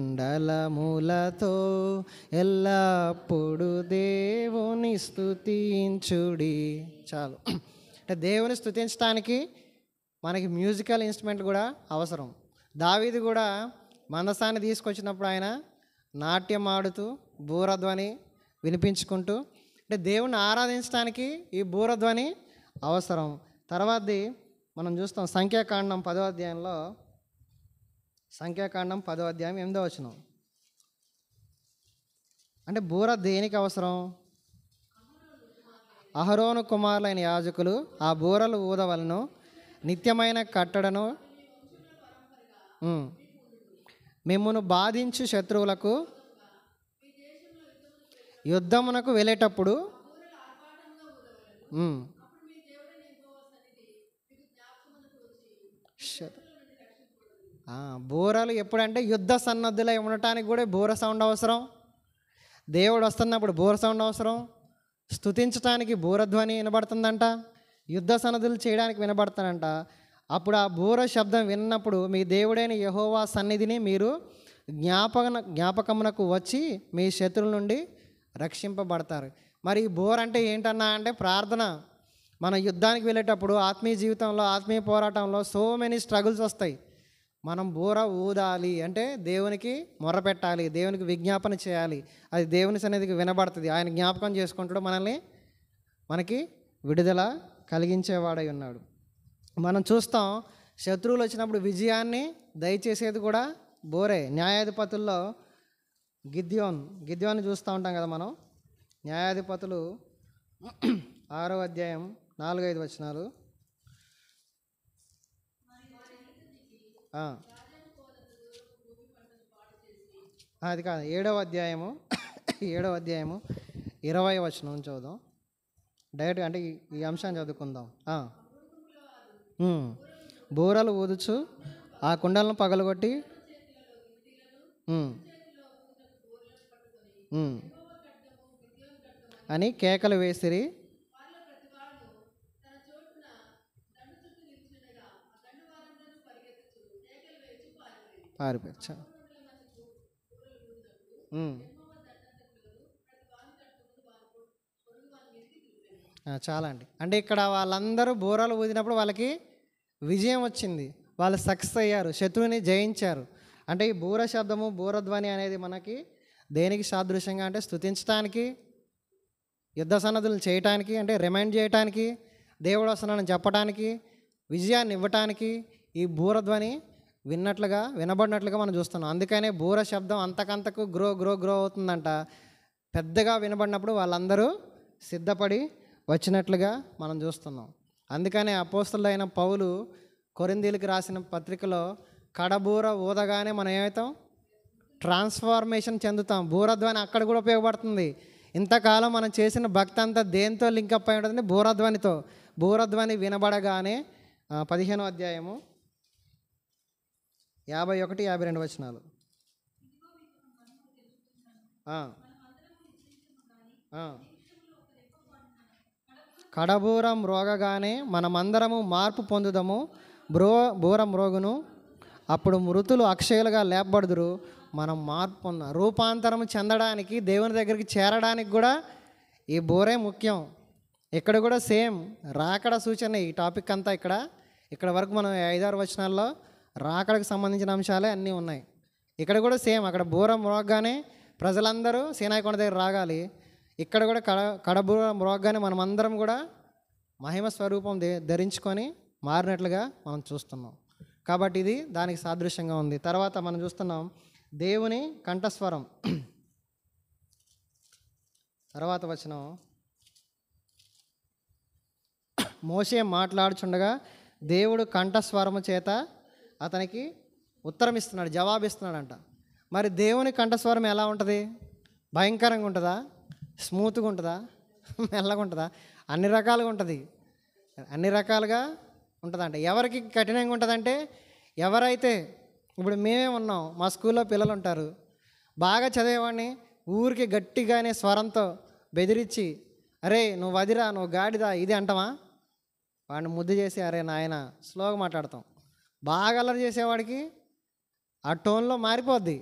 ఎల్లప్పుడు దేవుని స్తుతించుడి. చాలు. అంటే దేవుని స్తుతించడానికి మనకి మ్యూజికల్ ఇన్స్ట్రుమెంట్ కూడా అవసరం. దావీదు కూడా మందసాన్ని తీసుకొచ్చినప్పుడు ఆయన నాట్యం ఆడుతూ బూరధ్వని వినిపించుకుంటూ, అంటే దేవుణ్ణి ఆరాధించడానికి ఈ బూరధ్వని అవసరం. తర్వాతది మనం చూస్తాం సంఖ్యాకాండం 10వ అధ్యాయంలో, సంఖ్యాకాండం 10వ అధ్యాయం 8వ వచనం. అంటే బూర దేనికి అవసరం? అహరోను కుమారులైన యాజకులు ఆ బూరలు ఊదవలను, నిత్యమైన కట్టడను మిమ్మును బాధించు శత్రువులకు యుద్ధమునకు వెళ్ళేటప్పుడు బూరలు ఎప్పుడంటే యుద్ధ సన్నద్ధులై ఉండటానికి కూడా బూర సౌండ్ అవసరం. దేవుడు వస్తున్నప్పుడు బూర సౌండ్ అవసరం. స్తుతించడానికి బూరధ్వని వినబడుతుందంట. యుద్ధ సన్నద్ధులు చేయడానికి వినబడుతుందంట. అప్పుడు ఆ బూర శబ్దం విన్నప్పుడు మీ దేవుడైన యెహోవా సన్నిధిని మీరు జ్ఞాపకమునకు వచ్చి మీ శత్రువుల నుండి రక్షింపబడతారు. మరి ఈ బూర అంటే ఏంటన్నా అంటే ప్రార్థన. మన యుద్ధానికి వెళ్ళేటప్పుడు ఆత్మీయ జీవితంలో, ఆత్మీయ పోరాటంలో సో మెనీ స్ట్రగుల్స్ వస్తాయి. మనం బూర ఊదాలి అంటే దేవునికి మొరపెట్టాలి, దేవునికి విజ్ఞాపన చేయాలి. అది దేవుని సన్నిధికి వినబడుతుంది. ఆయన జ్ఞాపకం చేసుకుంటాడు మనల్ని, మనకి విడుదల కలిగించేవాడై ఉన్నాడు. మనం చూస్తాం శత్రువులు వచ్చినప్పుడు విజయాన్ని దయచేసేది కూడా బోరే. న్యాయాధిపతుల్లో గిద్యోన్ని చూస్తూ ఉంటాం కదా మనం. న్యాయాధిపతులు 6వ అధ్యాయం 4-5 వచనాలు. అది కాదు, 7వ అధ్యాయము 20వ వచనం చదువుదాం. డైరెక్ట్ అంటే ఈ అంశాన్ని చదువుకుందాం. బూరలు ఊదుచు ఆ కుండలను పగలగొట్టి అని కేకలు వేసిరి. పారిపోయా. చాలా అండి. అంటే ఇక్కడ వాళ్ళందరూ బూరలు ఊదినప్పుడు వాళ్ళకి విజయం వచ్చింది, వాళ్ళు సక్సెస్ అయ్యారు, శత్రువుని జయించారు. అంటే ఈ బూర శబ్దము, బూరధ్వని అనేది మనకి దేనికి సాదృశ్యంగా అంటే స్తుతించడానికి, యుద్ధ సన్నద్ధులు చేయటానికి, అంటే రిమైండ్ చేయటానికి, దేవుడు వస్తున్నాడని చెప్పడానికి, విజయాన్ని ఇవ్వటానికి ఈ బూరధ్వని వినబడినట్లుగా మనం చూస్తున్నాం. అందుకనే బూర శబ్దం అంతకంతకు గ్రో అవుతుందంట. పెద్దగా వినబడినప్పుడు వాళ్ళందరూ సిద్ధపడి వచ్చినట్లుగా మనం చూస్తున్నాం. అందుకనే అపోస్తలుడైన పౌలు కొరింథీయులకు రాసిన పత్రికలో కడబూర ఊదగానే మనం ఏమవుతాం? ట్రాన్స్ఫార్మేషన్ చెందుతాం. బూరధ్వని అక్కడ కూడా ఉపయోగపడుతుంది. ఇంతకాలం మనం చేసిన భక్తి అంతా దేంతో లింకప్ అయి ఉంటుంది? బూరధ్వనితో. బూరధ్వని వినబడగానే 15వ అధ్యాయము 51-52 వచనాలు. కడబూరం మ్రోగగానే మనమందరము మార్పు పొందుదము. బూరం మ్రోగును, అప్పుడు మృతులు అక్షయులుగా లేపబడుదురు. మనం మార్పు రూపాంతరం చెందడానికి, దేవుని దగ్గరికి చేరడానికి కూడా ఈ బూరే ముఖ్యం. ఇక్కడ కూడా సేమ్ రాకడ సూచన. ఈ టాపిక్ అంతా ఇక్కడ వరకు మనం 5-6 వచనాల్లో రాకడకు సంబంధించిన అంశాలే అన్నీ ఉన్నాయి. ఇక్కడ కూడా సేమ్. అక్కడ బూరం మ్రోగగానే ప్రజలందరూ సీనాయి కొండ దగ్గర రాగాలి. ఇక్కడ కూడా కడబూరం మ్రోగగానే మనమందరం కూడా మహిమ స్వరూపం ధరించుకొని మారినట్లుగా మనం చూస్తున్నాం. కాబట్టి ఇది దానికి సాదృశ్యంగా ఉంది. తర్వాత మనం చూస్తున్నాం దేవుని కంఠస్వరం. తర్వాత వచనం, మోషే మాట్లాడుచుండగా దేవుడు కంఠస్వరము చేత అతనికి ఉత్తరం ఇస్తున్నాడు, జవాబిస్తున్నాడంట. మరి దేవుని కంఠస్వరం ఎలా ఉంటుంది? భయంకరంగా ఉంటుందా? స్మూత్గా ఉంటుందా? మెల్లగా ఉంటుందా? అన్ని రకాలుగా ఉంటుంది. అన్ని రకాలుగా ఉంటుందంట. ఎవరికి కఠినంగా ఉంటుందంటే, ఎవరైతే ఇప్పుడు మేమే ఉన్నాం, మా స్కూల్లో పిల్లలు ఉంటారు, బాగా చదివేవాడిని ఊరికి గట్టిగానే స్వరంతో బెదిరించి, అరే నువ్వు వదిరా, నువ్వు గాడిదా, ఇది అంటామా? వాడిని ముద్దు చేసి అరే నాయన స్లోగా మాట్లాడతాం. బాగా అల్లరి చేసేవాడికి ఆ టోన్లో మారిపోద్ది.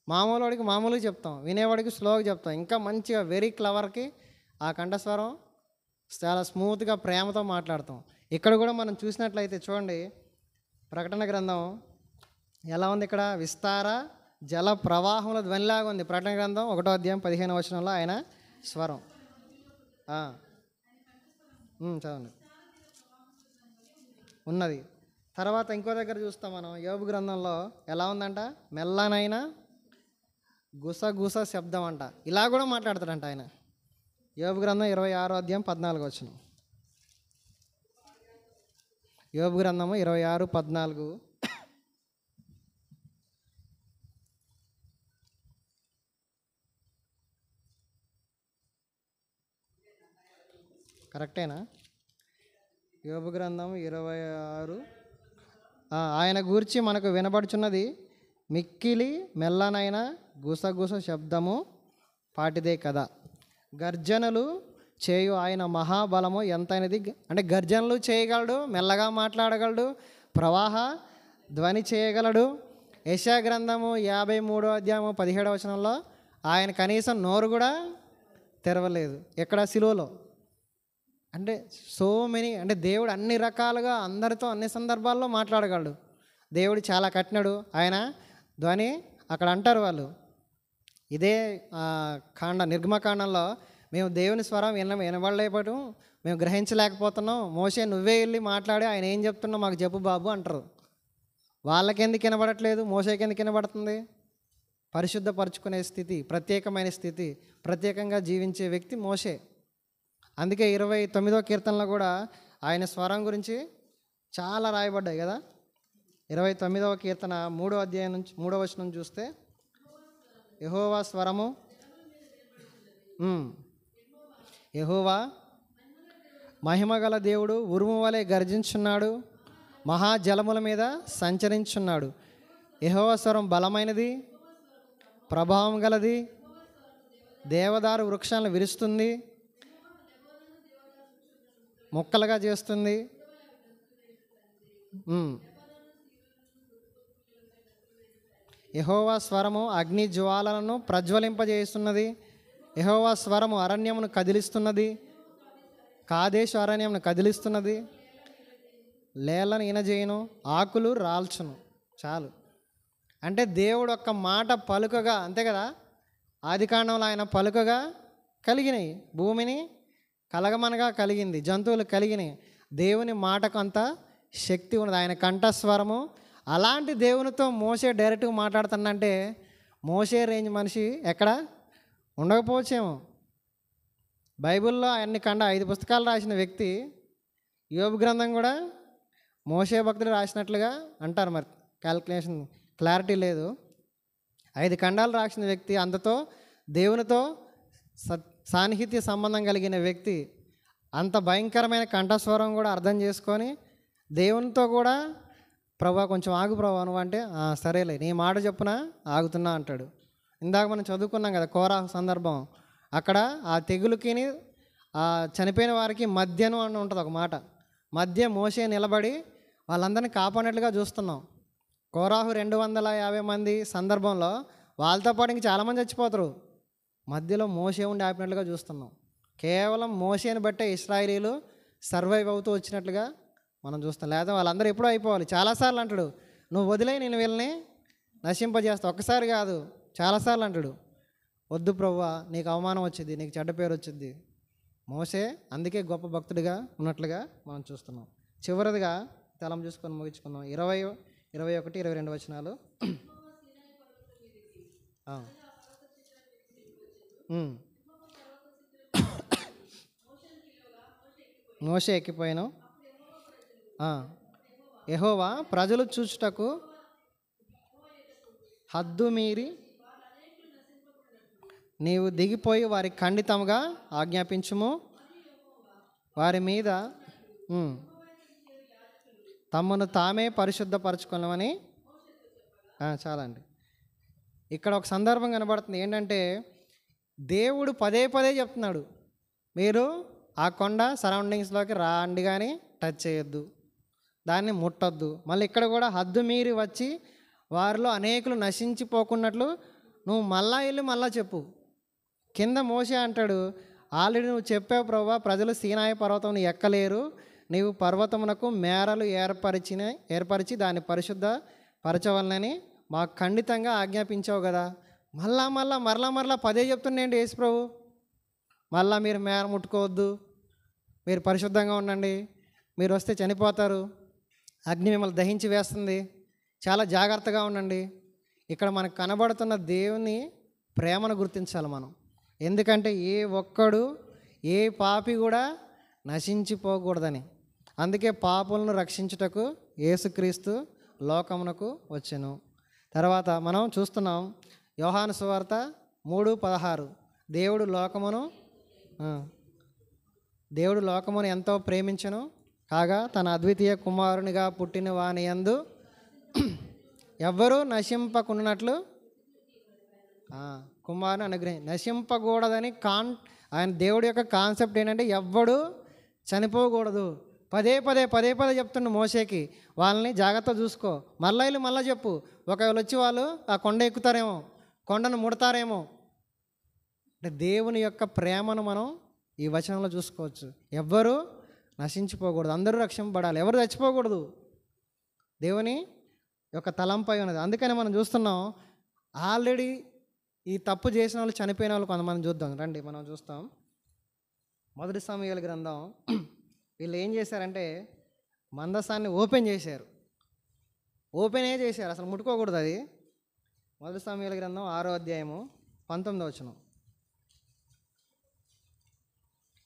మామూలు వాడికి మామూలుగా చెప్తాం, వినేవాడికి స్లోగా చెప్తాం. ఇంకా మంచిగా వెరీ క్లవర్కి ఆ కంఠస్వరం చాలా స్మూత్గా ప్రేమతో మాట్లాడతాం. ఇక్కడ కూడా మనం చూసినట్లయితే చూడండి, ప్రకటన గ్రంథం ఎలా ఉంది? ఇక్కడ విస్తార జల ప్రవాహంలో ధ్వనిలాగా ఉంది. ప్రకటన గ్రంథం 1వ అధ్యాయం 15వ వచనంలో ఆయన స్వరం. చదవండి. ఉన్నది. తర్వాత ఇంకో దగ్గర చూస్తాం మనం, యోబు గ్రంథంలో ఎలా ఉందంట? మెల్లనైనా గుసగుస శబ్దం అంట. ఇలా కూడా మాట్లాడతాడంట ఆయన. యోబు గ్రంథం 26వ అధ్యాయం 14వ వచనం. యోబు గ్రంథము 26:14. కరెక్టేనా? యోబు గ్రంథం 26 ఆయన గూర్చి మనకు వినబడుచున్నది మిక్కిలి మెల్లనైన గుసగుస శబ్దము పాటిదే కదా. గర్జనలు చేయు ఆయన మహాబలము ఎంతైనది. అంటే గర్జనలు చేయగలడు, మెల్లగా మాట్లాడగలడు, ప్రవాహ ధ్వని చేయగలడు. యెషయా గ్రంథము 53:17 ఆయన కనీసం నోరు కూడా తెరవలేదు. ఎక్కడ? సిలువలో. అంటే సో మెనీ, అంటే దేవుడు అన్ని రకాలుగా అందరితో అన్ని సందర్భాల్లో మాట్లాడగలడు. దేవుడు చాలా కఠినడు. ఆయన ధ్వని అక్కడ అంటారు వాళ్ళు, ఇదే నిర్గమకాండంలో, మేము దేవుని స్వరం వినబడలేకపోవడం, మేము గ్రహించలేకపోతున్నాం, మోషే నువ్వే వెళ్ళి మాట్లాడి ఆయన ఏం చెప్తున్నావు మాకు చెప్పు బాబు అంటారు. వాళ్ళకెందుకు వినబడట్లేదు, మోషేకి ఎందుకు వినబడుతుంది? పరిశుద్ధపరచుకునే స్థితి, ప్రత్యేకమైన స్థితి, ప్రత్యేకంగా జీవించే వ్యక్తి మోషే. అందుకే 29వ కీర్తనలో కూడా ఆయన స్వరం గురించి చాలా రాయబడ్డాయి కదా. 29వ కీర్తన 3వ అధ్యాయం నుంచి 3వ వచనం చూస్తే, యెహోవా స్వరము, యెహోవా మహిమగల దేవుడు ఉరుము వలె గర్జించున్నాడు, మహాజలముల మీద సంచరించున్నాడు. యెహోవా స్వరం బలమైనది, ప్రభావం గలది, దేవదారు వృక్షాలను విరుస్తుంది, మొక్కలుగా చేస్తుంది. యెహోవా స్వరము అగ్ని జ్వాలలను ప్రజ్వలింపజేస్తున్నది. యెహోవా స్వరము అరణ్యమును కదిలిస్తున్నది, కాదేశు అరణ్యమును కదిలిస్తున్నది. లేళ్లను ఈనజేయును, ఆకులు రాల్చును. చాలు. అంటే దేవుడు ఒక్క మాట పలుకగా, అంతే కదా, ఆదికాండంలో ఆయన పలుకగా కలిగినాయి, భూమిని కలగమనగా కలిగింది, జంతువులు కలిగినాయి. దేవుని మాటకు అంత శక్తి ఉన్నది, ఆయన కంఠస్వరము. అలాంటి దేవునితో మోషే డైరెక్ట్గా మాట్లాడుతుందంటే మోషే రేంజ్ మనిషి ఎక్కడ ఉండకపోవచ్చేమో. బైబిల్లో అన్ని 5 పుస్తకాలు రాసిన వ్యక్తి, యోబు గ్రంథం కూడా మోషే భక్తుడు రాసినట్లుగా అంటారు. మరి క్యాల్కులేషన్ క్లారిటీ లేదు. 5 ఖండాలు రాసిన వ్యక్తి, అంతతో దేవునితో సాన్నిహిత్య సంబంధం కలిగిన వ్యక్తి, అంత భయంకరమైన కంఠస్వరం కూడా అర్థం చేసుకొని దేవునితో కూడా, ప్రభా కొంచెం ఆగు ప్రభా నువ్వు అంటే, సరేలే నీ మాట చెప్పున ఆగుతున్నా అంటాడు. ఇందాక మనం చదువుకున్నాం కదా కోరాహు సందర్భం. అక్కడ ఆ తెగులుకి చనిపోయిన వారికి మధ్యను అని ఉంటుంది ఒక మాట. మధ్య మోషే నిలబడి వాళ్ళందరినీ కాపాడినట్లుగా చూస్తున్నాం. కోరాహు 250 మంది సందర్భంలో వాళ్ళతో పాటు ఇంక చాలామంది చచ్చిపోతారు, మధ్యలో మోషే ఉండి ఆపినట్లుగా చూస్తున్నాం. కేవలం మోషేని బట్టే ఇశ్రాయేలీలు సర్వైవ్ అవుతూ వచ్చినట్లుగా మనం చూస్తాం. లేదా వాళ్ళందరూ ఎప్పుడూ అయిపోవాలి. చాలాసార్లు అంటాడు, నువ్వు వదిలే నేను వీళ్ళని నశింపజేస్తా. ఒక్కసారి కాదు, చాలాసార్లు అంటాడు, వద్దు ప్రభువా నీకు అవమానం వచ్చింది, నీకు చెడ్డ పేరు వచ్చింది. మోషే అందుకే గొప్ప భక్తుడిగా ఉన్నట్లుగా మనం చూస్తున్నాం. చివరిదిగా తలం చూసుకొని ముగించుకున్నాం. 20, 21, 22 వచనాలు. మోషే ఎక్కిపోయాను. యెహోవా ప్రజలు చూచుటకు హద్దు మీరి నీవు దిగిపోయి వారి ఖండితంగా ఆజ్ఞాపించుము, వారి మీద తమను తామే పరిశుద్ధపరచుకోవాలని. చాలండి. ఇక్కడ ఒక సందర్భం కనబడుతుంది. ఏంటంటే దేవుడు పదే చెప్తున్నాడు, మీరు ఆ కొండ సరౌండింగ్స్లోకి రాండి కానీ టచ్ చేయొద్దు, దాన్ని ముట్టొద్దు. మళ్ళీ ఇక్కడ కూడా హద్దు మీరి వచ్చి వారిలో అనేకులు నశించిపోకున్నట్లు నువ్వు మళ్ళా వెళ్ళి మళ్ళా చెప్పు. కింద మోషే అంటాడు, ఆల్రెడీ నువ్వు చెప్పావు ప్రభా, ప్రజలు సీనాయి పర్వతం ఎక్కలేరు, నీవు పర్వతమునకు మేరలు ఏర్పరిచి దాన్ని పరిశుద్ధ పరచవలనని మాకు ఖండితంగా ఆజ్ఞాపించావు కదా. మరలా పదే చెప్తున్నాండి యేసు ప్రభు, మళ్ళా మీరు మేర ముట్టుకోవద్దు, మీరు పరిశుద్ధంగా ఉండండి, మీరు వస్తే చనిపోతారు, అగ్ని మిమ్మల్ని దహించి వేస్తుంది, చాలా జాగ్రత్తగా ఉండండి. ఇక్కడ మనకు కనబడుతున్న దేవుని ప్రేమను గుర్తించాలి మనం. ఎందుకంటే ఏ ఒక్కడు ఏ పాపి కూడా నశించిపోకూడదని. అందుకే పాపులను రక్షించుటకు యేసుక్రీస్తు లోకమునకు వచ్చెను. తర్వాత మనం చూస్తున్నాం యోహాను సువార్త 3:16, దేవుడు లోకమును ఎంతో ప్రేమించెను కాగా తన అద్వితీయ కుమారునిగా పుట్టిన వాని యందు ఎవ్వరూ నశింపకున్నట్లు కుమారుని నశింపకూడదని ఆయన దేవుడి యొక్క కాన్సెప్ట్ ఏంటంటే ఎవ్వడు చనిపోకూడదు. పదే పదే చెప్తుండు మోషేకి, వాళ్ళని జాగ్రత్త చూసుకో, మళ్ళీ చెప్పు. ఒకవేళ వచ్చి వాళ్ళు ఆ కొండ ఎక్కుతారేమో, కొండను ముడతారేమో. అంటే దేవుని యొక్క ప్రేమను మనం ఈ వచనంలో చూసుకోవచ్చు. ఎవ్వరూ నశించిపోకూడదు, అందరూ రక్షింపబడాలి, ఎవరు చచ్చిపోకూడదు. దేవుని యొక్క తలంపై ఉన్నది. అందుకని మనం చూస్తున్నాం, ఆల్రెడీ ఈ తప్పు చేసిన వాళ్ళు, చనిపోయిన వాళ్ళు కొంతమంది చూద్దాం రండి. మనం చూస్తాం 1 సమూయేలు గ్రంథం. వీళ్ళు ఏం చేశారంటే మందసాన్ని ఓపెన్ చేశారు. అసలు ముట్టుకోకూడదు అది. 1 సమూయేలు గ్రంథం 6వ అధ్యాయము 19వ వచనం.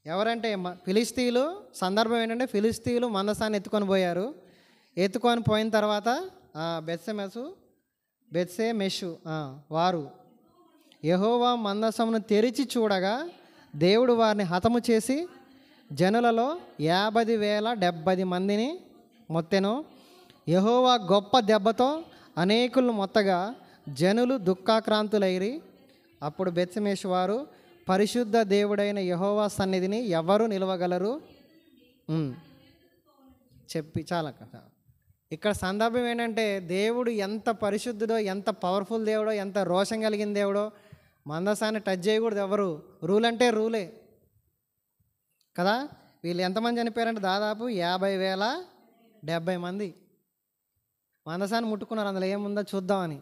ఎవరంటే ఫిలిస్తీయులు. సందర్భం ఏంటంటే ఫిలిస్తీయులు మందసాన్ని ఎత్తుకొని పోయారు. ఎత్తుకొని పోయిన తర్వాత బెత్షెమెషు వారు యెహోవా మందసమును తెరిచి చూడగా దేవుడు వారిని హతము చేసి జనులలో 50,070 మందిని మొత్తెను. యెహోవా గొప్ప దెబ్బతో అనేకులను మొత్తగా జనులు దుఃఖాక్రాంతులైరి. అప్పుడు బెత్షెమెషు వారు, పరిశుద్ధ దేవుడైన యెహోవా సన్నిధిని ఎవరు నిలవగలరు చెప్పి చాలా. ఇక్కడ సందర్భం ఏంటంటే దేవుడు ఎంత పరిశుద్ధుడో, ఎంత పవర్ఫుల్ దేవుడో, ఎంత రోషం కలిగిన దేవుడో. మందసాన్ని టచ్ చేయకూడదు ఎవరు. రూల్ అంటే రూలే కదా. వీళ్ళు ఎంతమంది చనిపోయారంటే దాదాపు 50,070 మంది మందసాన్ని ముట్టుకున్నారు. అందులో ఏముందో చూద్దామని.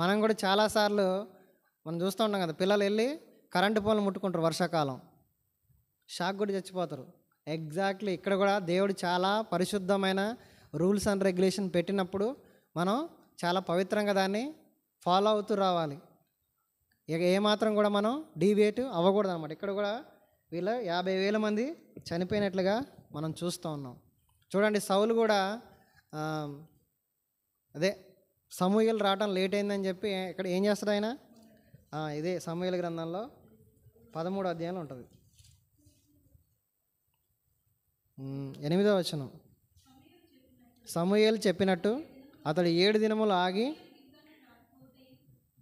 మనం కూడా చాలాసార్లు మనం చూస్తూ ఉంటాం కదా, పిల్లలు వెళ్ళి కరెంటు పోల్ని ముట్టుకుంటారు వర్షాకాలం, షాక్ కూడా చచ్చిపోతారు. ఎగ్జాక్ట్లీ ఇక్కడ కూడా దేవుడు చాలా పరిశుద్ధమైన రూల్స్ అండ్ రెగ్యులేషన్ పెట్టినప్పుడు మనం చాలా పవిత్రంగా దాన్ని ఫాలో అవుతూ రావాలి. ఇక ఏమాత్రం కూడా మనం డీవియేట్ అవ్వకూడదు అనమాట. ఇక్కడ కూడా వీళ్ళ 50,000 మంది చనిపోయినట్లుగా మనం చూస్తూ ఉన్నాం. చూడండి, సౌలు కూడా సమూయేలు రావటం లేట్ అయిందని చెప్పి ఇక్కడ ఏం చేస్తాడు ఆయన, ఇదే సమూయేలు గ్రంథంలో 13వ అధ్యాయంలో ఉంటుంది. 8వ వచనం. సమూయేలు చెప్పినట్టు అతడు 7 దినములు ఆగి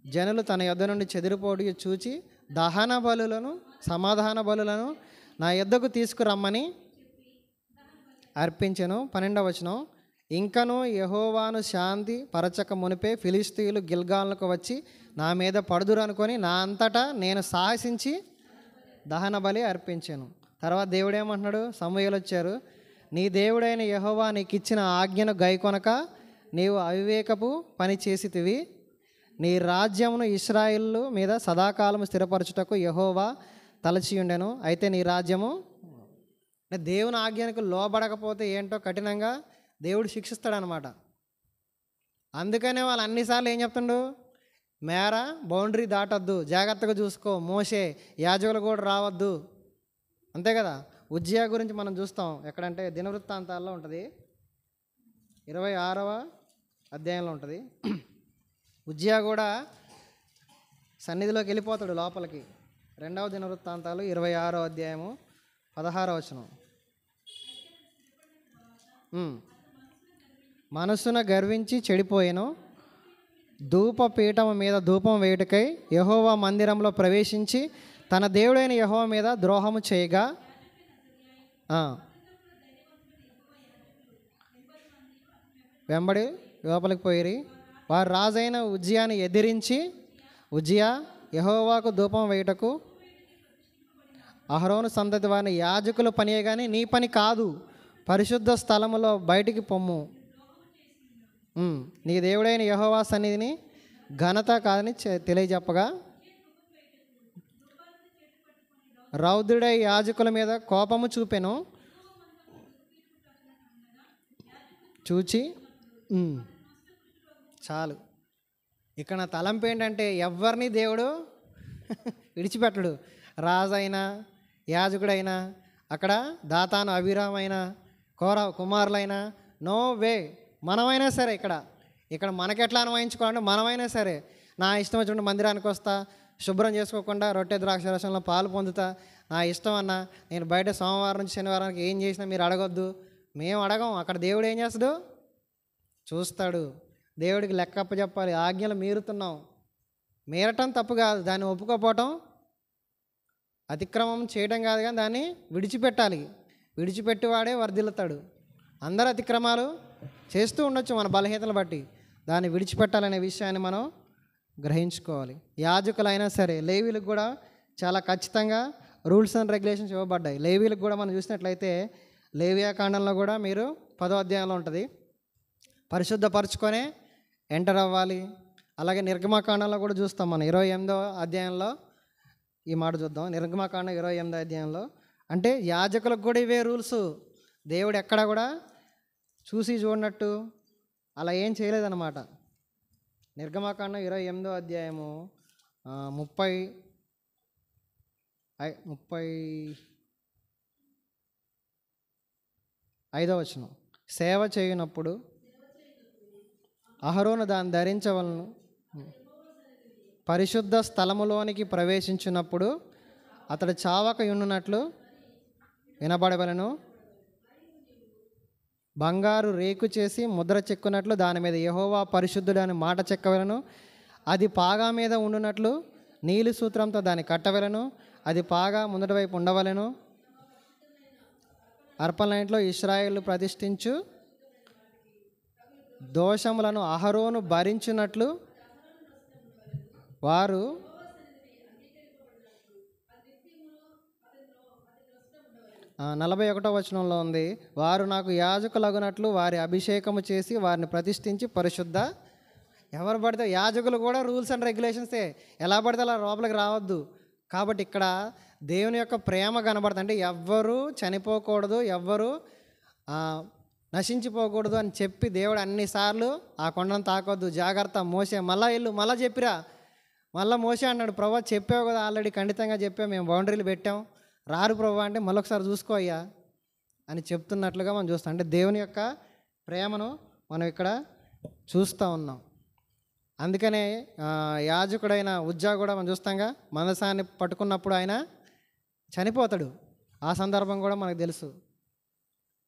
జనులు తన యొద్ద నుండి చెదిరిపోటు చూచి దహన బలులను సమాధాన బలులను నా యొద్దకు తీసుకురమ్మని అర్పించెను. 12వ వచనం. ఇంకను యెహోవాను శాంతి పరచక మునిపే ఫిలిస్తీయులు గిల్గాలుకు వచ్చి నా మీద పడుదురు అనుకొని నా అంతటా నేను సాహసించి దహన బలి అర్పించాను. తర్వాత దేవుడు ఏమంటున్నాడు, సమూయేలు వచ్చారు, నీ దేవుడైన యెహోవా నీకు ఇచ్చిన ఆజ్ఞను గైకొనక నీవు అవివేకపు పని చేసితివి. నీ రాజ్యమును ఇశ్రాయేలు మీద సదాకాలము స్థిరపరచుటకు యెహోవా తలచియుండెను. అయితే నీ రాజ్యము దేవుని ఆజ్ఞకు లోబడకపోతే ఏంటో కఠినంగా దేవుడు శిక్షిస్తాడనమాట. అందుకనే వాళ్ళు అన్నిసార్లు ఏం చెప్తుండు, మేర బౌండరీ దాటొద్దు, జాగ్రత్తగా చూసుకో, మోషే యాజకులు కూడా రావద్దు. అంతే కదా. ఉజ్జియా గురించి మనం చూస్తాం ఎక్కడంటే దినవృత్తాంతాల్లో ఉంటుంది, 26వ అధ్యాయంలో ఉంటుంది. ఉజ్జియా కూడా సన్నిధిలోకి వెళ్ళిపోతాడు లోపలికి. 2వ దినవృత్తాంతాలు 26వ అధ్యాయము 16వ వచనం. మనసున గర్వించి చెడిపోయెను, ధూపపీఠము మీద ధూపం వేయుటకై యెహోవా మందిరంలో ప్రవేశించి తన దేవుడైన యెహోవా మీద ద్రోహము చేయగా వెంబడి లోపలికి పోయిరి. వారు రాజైన ఉజ్జియాని ఎదిరించి, ఉజ్జియా యెహోవాకు ధూపం వేయుటకు అహరోను సంతతి వారిని యాజకుల పనియే కానీ నీ పని కాదు, పరిశుద్ధ స్థలములో బయటికి పొమ్ము, నీ దేవుడైన యెహోవా సన్నిధిని ఘనత కాదని తెలియజెప్పగా రౌద్రుడై యాజకుల మీద కోపము చూపెను. చూచి చాలు. ఇక్కడ నా తలంపు ఏంటంటే ఎవరిని దేవుడు విడిచిపెట్టడు. రాజైనా యాజకుడైనా, అక్కడ దాతాను అభిరామైనా, కుమారులైనా, నో వే. మనమైనా సరే ఇక్కడ మనకెట్లా అన్వయించుకోవాలంటే మనమైనా సరే నా ఇష్టం వచ్చినట్టు మందిరానికి వస్తా, శుభ్రం చేసుకోకుండా రొట్టె ద్రాక్ష రసంలో పాలు పొందుతా, నా ఇష్టం అన్న, నేను బయట సోమవారం నుంచి శనివారానికి ఏం చేసినా మీరు అడగొద్దు. మేము అడగం. అక్కడ దేవుడు ఏం చేస్తాడు, చూస్తాడు. దేవుడికి లెక్క అప్పచెప్పాలి. ఆజ్ఞలు మీరుతున్నాం, మీరటం తప్పు కాదు, దాన్ని ఒప్పుకోపోవటం అతిక్రమం చేయడం కాదు, కానీ దాన్ని విడిచిపెట్టాలి. విడిచిపెట్టివాడే వర్ధిల్లుతాడు. అందరు అతిక్రమాలు చేస్తూ ఉండొచ్చు మన బలహీనతలు బట్టి, దాన్ని విడిచిపెట్టాలనే విషయాన్ని మనం గ్రహించుకోవాలి. యాజకులైనా సరే, లేవీలకు కూడా చాలా ఖచ్చితంగా రూల్స్ అండ్ రెగ్యులేషన్స్ ఇవ్వబడ్డాయి. లేవీలకు కూడా మనం చూసినట్లయితే లేవియా కాండంలో కూడా మీరు 10వ అధ్యాయంలో ఉంటుంది, పరిశుద్ధపరచుకొనే ఎంటర్ అవ్వాలి. అలాగే నిర్గమకాండంలో కూడా చూస్తాం మనం 28వ అధ్యాయంలో ఈ మాట చూద్దాం. నిర్గమకాండం 28వ అధ్యాయంలో అంటే యాజకులకు కూడా ఇవే రూల్స్. దేవుడు ఎక్కడ కూడా చూసి చూడనట్టు అలా ఏం చేయలేదన్నమాట. నిర్గమకాండం 28వ అధ్యాయము 35వ వచనం. సేవ చేయనప్పుడు అహరోను దాన్ని ధరించవలను, పరిశుద్ధ స్థలములోనికి ప్రవేశించినప్పుడు అతడు చావక యుండునట్లు వినబడవలను, బంగారు రేకు చేసి ముద్ర చెక్కునట్లు దాని మీద యెహోవా పరిశుద్ధుడు అని మాట చెక్కవలను, అది పాగా మీద ఉండునట్లు నీలి సూత్రంతో దాన్ని కట్టవలను, అది పాగా ముందటి వైపు ఉండవలను. అర్పణలన్నిటిలో ఇశ్రాయేలు ప్రతిష్ఠించు దోషములను అహరోను భరించినట్లు వారు 41వ వచనంలో ఉంది, వారు నాకు యాజకులగునట్లు వారి అభిషేకము చేసి వారిని ప్రతిష్ఠించి పరిశుద్ధ. ఎవరు పడితే యాజకులు కూడా రూల్స్ అండ్ రెగ్యులేషన్సే, ఎలా పడితే అలా లోపలికి రావద్దు. కాబట్టి ఇక్కడ దేవుని యొక్క ప్రేమ కనబడుతుంది. అంటే ఎవ్వరూ చనిపోకూడదు, ఎవ్వరూ నశించిపోకూడదు అని చెప్పి దేవుడు అన్నిసార్లు ఆ కొండను తాకొద్దు, జాగ్రత్త మోసే, మళ్ళా ఇల్లు మళ్ళీ చెప్పిరా, మళ్ళీ మోసే అన్నాడు. ప్రభా చెప్పావు కదా, ఆల్రెడీ ఖండితంగా చెప్పావు, మేము బౌండరీలు పెట్టాం, రారు ప్రభా అంటే మళ్ళొకసారి చూసుకో అయ్యా అని చెప్తున్నట్లుగా మనం చూస్తాం. అంటే దేవుని యొక్క ప్రేమను మనం ఇక్కడ చూస్తూ ఉన్నాం. అందుకనే యాజకుడైన ఉజ్జా కూడా మనం చూస్తాంగా, మందసాన్ని పట్టుకున్నప్పుడు ఆయన చనిపోతాడు. ఆ సందర్భం కూడా మనకు తెలుసు.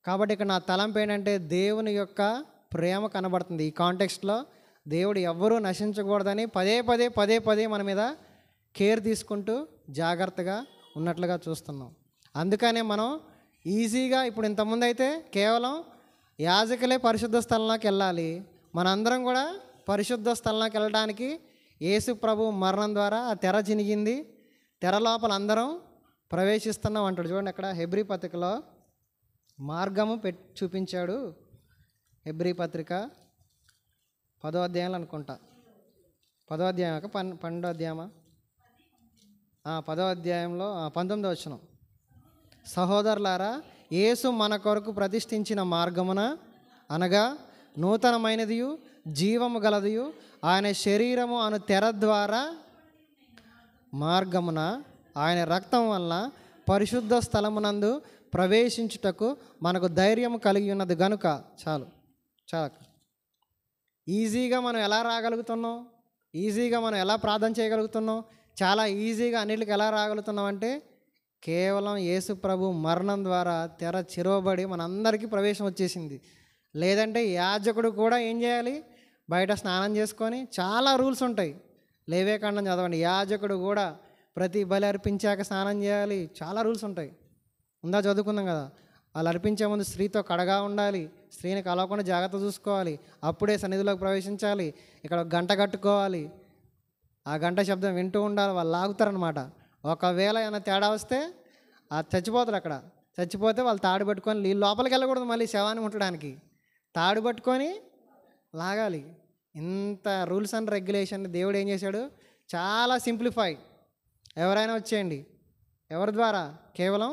కాబట్టి ఇక్కడ నా తలంపు ఏంటంటే దేవుని యొక్క ప్రేమ కనబడుతుంది. ఈ కాంటెక్స్ట్లో దేవుడు ఎవ్వరూ నశించకూడదని పదే పదే మన మీద కేర్ తీసుకుంటూ జాగ్రత్తగా ఉన్నట్లుగా చూస్తున్నాం. అందుకనే మనం ఈజీగా ఇప్పుడు ఇంతకుముందు అయితే కేవలం యాజకులే పరిశుద్ధ స్థలంలోకి వెళ్ళాలి, మనందరం కూడా పరిశుద్ధ స్థలంలోకి వెళ్ళడానికి యేసు ప్రభు మరణం ద్వారా ఆ తెర చినిగింది, తెర లోపల అందరం ప్రవేశిస్తున్నాం అంటాడు. చూడండి అక్కడ హెబ్రీ పత్రికలో మార్గము చూపించాడు. హెబ్రీ పత్రిక 10వ అధ్యాయంలో అనుకుంటా, 10వ అధ్యాయం 12వ అధ్యాయమా, 10వ అధ్యాయంలో 19వ వచనం. సహోదరులారా, యేసు మన కొరకు ప్రతిష్ఠించిన మార్గమున అనగా నూతనమైనదియు జీవము గలదియు ఆయన శరీరము అను తెర ద్వారా మార్గమున ఆయన రక్తం వలన పరిశుద్ధ స్థలమునందు ప్రవేశించుటకు మనకు ధైర్యం కలిగి ఉన్నది గనుక చాలు. ఈజీగా మనం ఎలా రాగలుగుతున్నాం, ఈజీగా మనం ఎలా ప్రార్థన చేయగలుగుతున్నాం, చాలా ఈజీగా అన్నిటికి ఎలా రాగలుగుతున్నాం అంటే కేవలం యేసు ప్రభు మరణం ద్వారా తెర చిరవబడి మనందరికీ ప్రవేశం వచ్చేసింది. లేదంటే యాజకుడు కూడా ఏం చేయాలి, బయట స్నానం చేసుకొని, చాలా రూల్స్ ఉంటాయి. లేవేకాండం చదవండి, యాజకుడు కూడా ప్రతి బలి అర్పించాక స్నానం చేయాలి, చాలా రూల్స్ ఉంటాయి. ఉందా చదువుకుందాం కదా. వాళ్ళు అర్పించే ముందు స్త్రీతో కడగా ఉండాలి, స్త్రీని కలవకుండా జాగ్రత్త చూసుకోవాలి, అప్పుడే సన్నిధిలోకి ప్రవేశించాలి, ఇక్కడ గంట కట్టుకోవాలి, ఆ గంట శబ్దం వింటూ ఉండాలి, వాళ్ళు లాగుతారనమాట. ఒకవేళ ఏమైనా తేడా వస్తే చచ్చిపోతారు. అక్కడ చచ్చిపోతే వాళ్ళు తాడు పట్టుకొని వీళ్ళు లోపలికి వెళ్ళకూడదు, మళ్ళీ శవాన్ని ముట్టడానికి తాడు పట్టుకొని లాగాలి. ఇంత రూల్స్ అండ్ రెగ్యులేషన్ దేవుడు ఏం చేశాడు, చాలా సింప్లిఫై. ఎవరైనా వచ్చేయండి, ఎవరి ద్వారా, కేవలం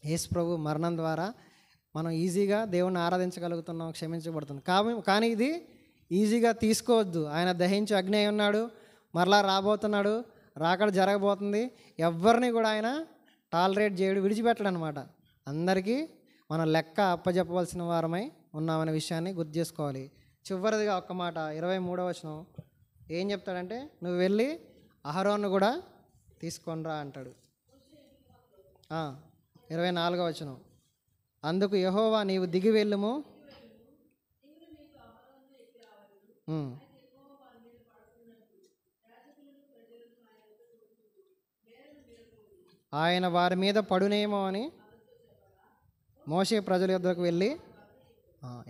యేసు ప్రభు మరణం ద్వారా మనం ఈజీగా దేవుణ్ణి ఆరాధించగలుగుతున్నాం, క్షమించబడుతున్నాం. కానీ ఇది ఈజీగా తీసుకోవద్దు. ఆయన దహించి అగ్ని అయి ఉన్నాడు, మరలా రాబోతున్నాడు, రాకడ జరగబోతుంది. ఎవరిని కూడా ఆయన టాలరేట్ చేయడు, విడిచిపెట్టడు అనమాట. అందరికీ మనం లెక్క అప్పచెప్పవలసిన వారమై ఉన్నామనే విషయాన్ని గుర్తు చేసుకోవాలి. చివరిదిగా ఒక్క మాట, 23వ వచనం ఏం చెప్తాడంటే, నువ్వు వెళ్ళి అహరోన్ను కూడా తీసుకొనిరా అంటాడు. 24వ వచనం, అందుకు యెహోవా నీవు దిగి వెళ్ళుము, ఉమ్. ఆయన వారి మీద పడునేమో అని మోషే ప్రజల యొద్దకు వెళ్ళి,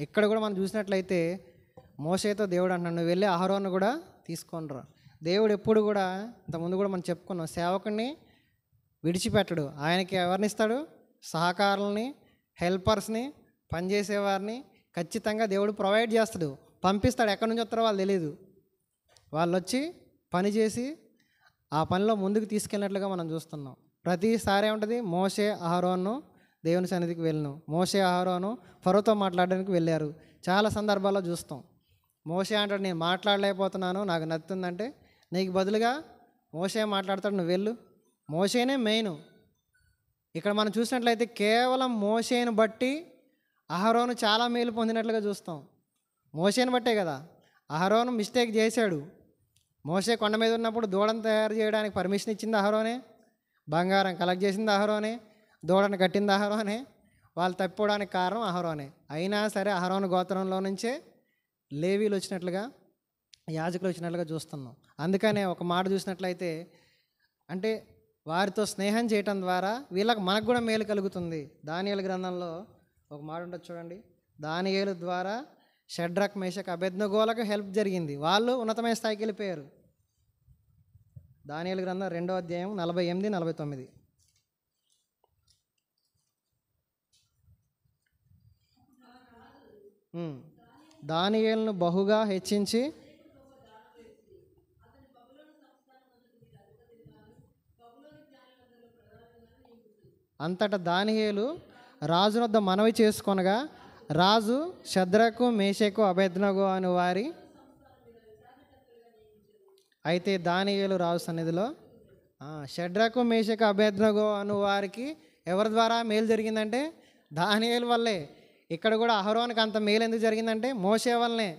ఇక్కడ కూడా మనం చూసినట్లయితే మోషేతో దేవుడు అంటున్నాడు, నువ్వు వెళ్ళి అహరోను కూడా తీసుకొని రా. దేవుడు ఎప్పుడు కూడా, ఇంతకుముందు కూడా మనం చెప్పుకున్నాం, సేవకుని విడిచిపెట్టడు. ఆయనకి ఎవరిని ఇస్తాడు? సహకారులని, హెల్పర్స్ని, పనిచేసేవారిని ఖచ్చితంగా దేవుడు ప్రొవైడ్ చేస్తాడు, పంపిస్తాడు. ఎక్కడి నుంచి వస్తారో వాళ్ళు తెలియదు. వాళ్ళు వచ్చి పని చేసి ఆ పనిలో ముందుకు తీసుకెళ్ళినట్లుగా మనం చూస్తున్నాం. ప్రతిసారి ఏముంటుంది? మోషే అహరోను దేవుని సన్నిధికి వెళ్ళను, మోషే అహరోను ఫరోతో మాట్లాడడానికి వెళ్ళారు. చాలా సందర్భాల్లో చూస్తాం. మోషే అంటాడు, నేను మాట్లాడలేకపోతున్నాను, నాకు నచ్చుతుందంటే, నీకు బదులుగా మోషే మాట్లాడతాడు, నువ్వు వెళ్ళు. మోషేనే మెయిన్. ఇక్కడ మనం చూసినట్లయితే కేవలం మోషేను బట్టి అహరోను చాలా మేలు పొందినట్లుగా చూస్తాం. మోషేను బట్టే కదా. అహరోను మిస్టేక్ చేశాడు. మోషే కొండ మీద ఉన్నప్పుడు దూడను తయారు చేయడానికి పర్మిషన్ ఇచ్చింది అహరోనే, బంగారం కలెక్ట్ చేసింది అహరోనే, దూడను కట్టింది అహరోనే. వాళ్ళు తప్పిపోవడానికి కారణం అహరోనే. అయినా సరే అహరోను గోత్రంలో నుంచే లేవీలు వచ్చినట్లుగా, యాజకులు వచ్చినట్లుగా చూస్తున్నాం. అందుకనే ఒక మాట చూసినట్లయితే, అంటే వారితో స్నేహం చేయటం ద్వారా మనకు కూడా మేలు కలుగుతుంది. దానియేలు గ్రంథంలో ఒక మాట ఉంటుంది చూడండి. దానియేలు ద్వారా షడ్రక్, మేషక్, అబేద్నెగోలకు హెల్ప్ జరిగింది. వాళ్ళు ఉన్నతమైన స్థాయికి వెళ్ళిపోయారు. దానియేలు గ్రంథం 2వ అధ్యాయం 48, 49. దానియేలును బహుగా హెచ్చించి అంతటా దానియేలు రాజునొద్ద మనవి చేసుకొనగా, రాజు షద్రకు, మేషకు, అబేద్నెగో అని వారి అయితే దానియేలు రాజు సన్నిధిలో షడ్రకు, మేషకు, అబేద్నెగో అను వారికి ఎవరి ద్వారా మేలు జరిగిందంటే దానియేలు వల్లే. ఇక్కడ కూడా అహరోనుకి అంత మేలు ఎందుకు జరిగిందంటే మోషే వల్లనే.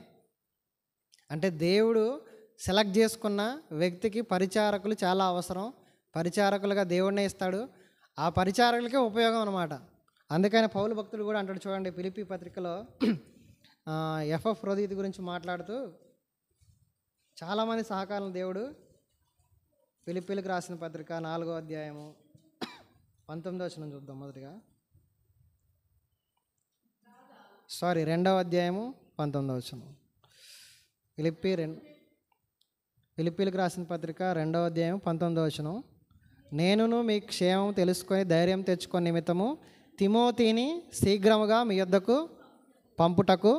అంటే దేవుడు సెలెక్ట్ చేసుకున్న వ్యక్తికి పరిచారకులు చాలా అవసరం. పరిచారకులుగా దేవుడినే ఇస్తాడు. ఆ పరిచారకులకే ఉపయోగం అన్నమాట. అందుకని పౌలు భక్తుడు కూడా అంటాడు చూడండి, ఫిలిప్పీ పత్రికలో ఎఫ్రోదీతు గురించి మాట్లాడుతూ, చాలామంది సహకారం దేవుడు ఫిలిప్పీలకు రాసిన పత్రిక 4వ అధ్యాయము 19వ వచనం చూద్దాం. మొదటిగా 2వ అధ్యాయము 19వ వచనం. ఫిలిప్పీలకు రాసిన పత్రిక 2వ అధ్యాయం 19వ వచనం. నేనును మీ క్షేమం తెలుసుకొని ధైర్యం తెచ్చుకొని నిమిత్తము తిమోతిని శీఘ్రముగా మీ యొద్దకు పంపుటకు.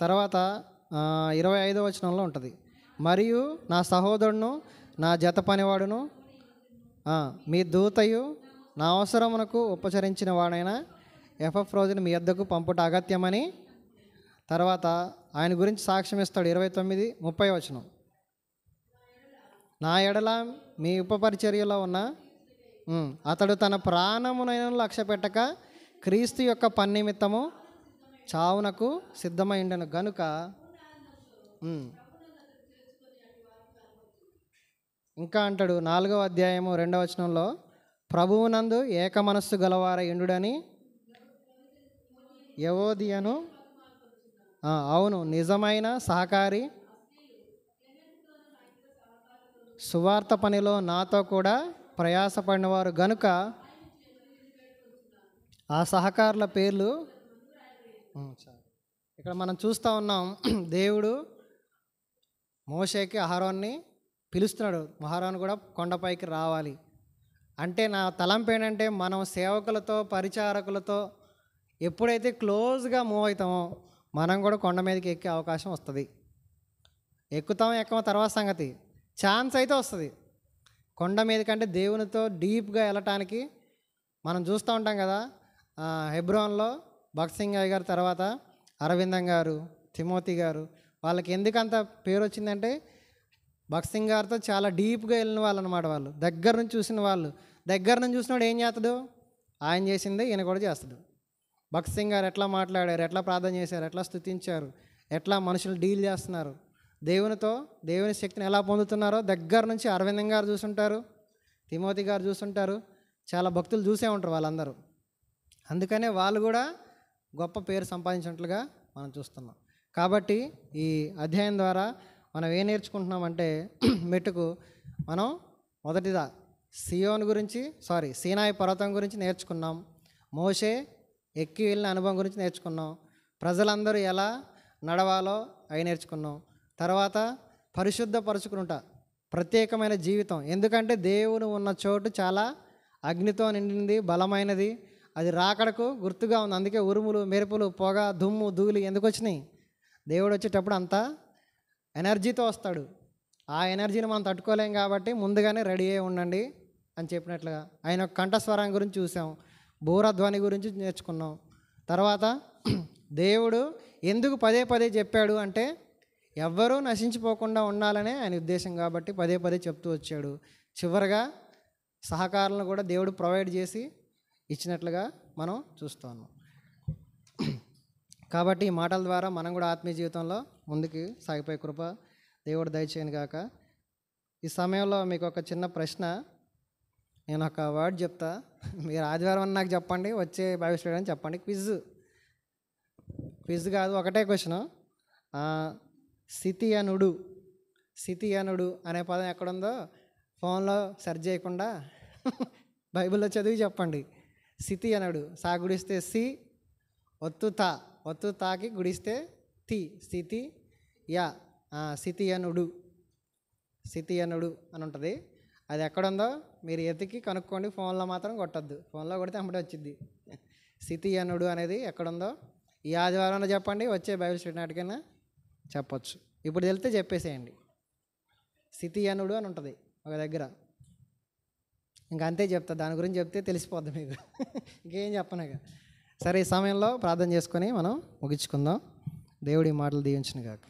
తర్వాత 25వ వచనంలో ఉంటుంది, మరియు నా సహోదరుడును నా జత పనివాడును మీ దూతయు నా అవసరమునకు ఉపచరించిన వాడైన ఎపఫ్రోదిని మీ యొద్దకు పంపుట అగత్యమని. తర్వాత ఆయన గురించి సాక్ష్యం ఇస్తాడు 29, 30 వచనం. నా ఎడల మీ ఉపపరిచర్యలో ఉన్న అతడు తన ప్రాణమునైన లక్ష్య పెట్టక క్రీస్తు యొక్క పన్నిమిత్తము చావునకు సిద్ధమైండను గనుక. ఇంకా అంటాడు 4వ అధ్యాయము 2వ వచనంలో, ప్రభువునందు ఏక మనస్సు గలవార ఎండుడని యెవోదియను, అవును, నిజమైన సహకారి, సువార్త పనిలో నాతో కూడా ప్రయాసపడినవారు గనుక ఆ సహకారుల పేర్లు ఇక్కడ మనం చూస్తూ ఉన్నాం. దేవుడు మోషేకి అహరోన్ని పిలుస్తున్నాడు, అహరోను కూడా కొండపైకి రావాలి అంటే. నా తలంపు ఏంటంటే, మనం సేవకులతో, పరిచారకులతో ఎప్పుడైతే క్లోజ్గా మూవ్ అవుతామో మనం కూడా కొండ మీదకి ఎక్కే అవకాశం వస్తుంది. ఎక్కుతాం ఎక్కమో తర్వాత సంగతి, ఛాన్స్ అయితే వస్తుంది. కొండ మీద కంటే దేవునితో డీప్గా వెళ్ళటానికి మనం చూస్తూ ఉంటాం కదా. హెబ్రోన్లో భగత్ సింగ్ గారి తర్వాత అరవిందం గారు, తిమోతి గారు, వాళ్ళకి ఎందుకంత పేరు వచ్చిందంటే భగత్ సింగ్ గారితో చాలా డీప్గా వెళ్ళిన వాళ్ళు అనమాట. వాళ్ళు దగ్గర నుంచి చూసిన వాళ్ళు. దగ్గర నుంచి చూసినవాడు ఏం చేస్తాడు? ఆయన చేసిందే ఈయన కూడా చేస్తాడు. భగత్ సింగ్ గారు ఎట్లా మాట్లాడారు, ఎట్లా ప్రార్థన చేశారు, ఎట్లా స్తుతించారు, ఎట్లా మనుషులు డీల్ చేస్తున్నారు, దేవునితో దేవుని శక్తిని ఎలా పొందుతున్నారో దగ్గర నుంచి అరవిందం గారు చూసుంటారు, తిమోతి గారు చూసుంటారు, చాలా భక్తులు చూసే ఉంటారు వాళ్ళందరూ. అందుకనే వాళ్ళు కూడా గొప్ప పేరు సంపాదించినట్లుగా మనం చూస్తున్నాం. కాబట్టి ఈ అధ్యాయం ద్వారా మనం ఏం నేర్చుకుంటున్నామంటే మెట్టుకు మనం మొదటిదా సీనాయి పర్వతం గురించి నేర్చుకున్నాం. మోషే ఎక్కి వెళ్ళిన అనుభవం గురించి నేర్చుకున్నాం. ప్రజలందరూ ఎలా నడవాలో అవి నేర్చుకున్నాం. తర్వాత పరిశుద్ధపరుచుకుంటా ప్రత్యేకమైన జీవితం, ఎందుకంటే దేవుడు ఉన్న చోటు చాలా అగ్నితో నిండింది, బలమైనది, అది రాకడకు గుర్తుగా ఉంది. అందుకే ఉరుములు, మెరుపులు, పొగ, దుమ్ము, ధూళి ఎందుకు వచ్చినాయి? దేవుడు వచ్చేటప్పుడు అంతా ఎనర్జీతో వస్తాడు. ఆ ఎనర్జీని మనం తట్టుకోలేం కాబట్టి ముందుగానే రెడీ అయి ఉండండి అని చెప్పినట్లుగా ఆయన కంఠస్వరం గురించి చూసాం, బూరధ్వని గురించి నేర్చుకున్నాం. తర్వాత దేవుడు ఎందుకు పదే పదే చెప్పాడు అంటే ఎవ్వరూ నశించిపోకుండా ఉండాలనే ఆయన ఉద్దేశం కాబట్టి పదే పదే చెప్తూ వచ్చాడు. చివరిగా సహకారాలను కూడా దేవుడు ప్రొవైడ్ చేసి ఇచ్చినట్లుగా మనం చూస్తున్నాం. కాబట్టి ఈ మాటల ద్వారా మనం కూడా ఆత్మీయ జీవితంలో ముందుకు సాగిపోయే కృప దేవుడు దయచేయను గాక. ఈ సమయంలో మీకు ఒక చిన్న ప్రశ్న, నేను ఒక వర్డ్ చెప్తా, మీరు ఆదివారం నాకు చెప్పండి, వచ్చే బైబిల్ స్టడీ అని చెప్పండి. క్విజ్ కాదు, ఒకటే క్వశ్చను. సితియనుడు అనే పదం ఎక్కడుందో ఫోన్లో సెర్చ్ చేయకుండా బైబిల్లో చదివి చెప్పండి. సితియనుడు, సా గుడిస్తే సి, ఒత్తు తాకి గుడిస్తే తి, స్థితి యా, సితియనుడు అని ఉంటుంది. అది ఎక్కడుందో మీరు ఎతికి కనుక్కోండి, ఫోన్లో మాత్రం కొట్టద్దు. ఫోన్లో కొడితే అమ్మడే వచ్చింది. సితియనుడు అనేది ఎక్కడుందో ఈ ఆదివారంలో చెప్పండి, వచ్చే బైబిల్ స్టడీ నాటికైనా చెప్పొచ్చు. ఇప్పుడు వెళ్తే చెప్పేసేయండి. సితియనుడు అని ఉంటుంది ఒక దగ్గర, ఇంకా అంతే చెప్తా, దాని గురించి చెప్తే తెలిసిపోద్ది మీకు. ఇంకేం చెప్పనగా. సరే, ఈ సమయంలో ప్రార్థన చేసుకొని మనం ముగించుకుందాం. దేవుడి మాటలు దీవించును గాక.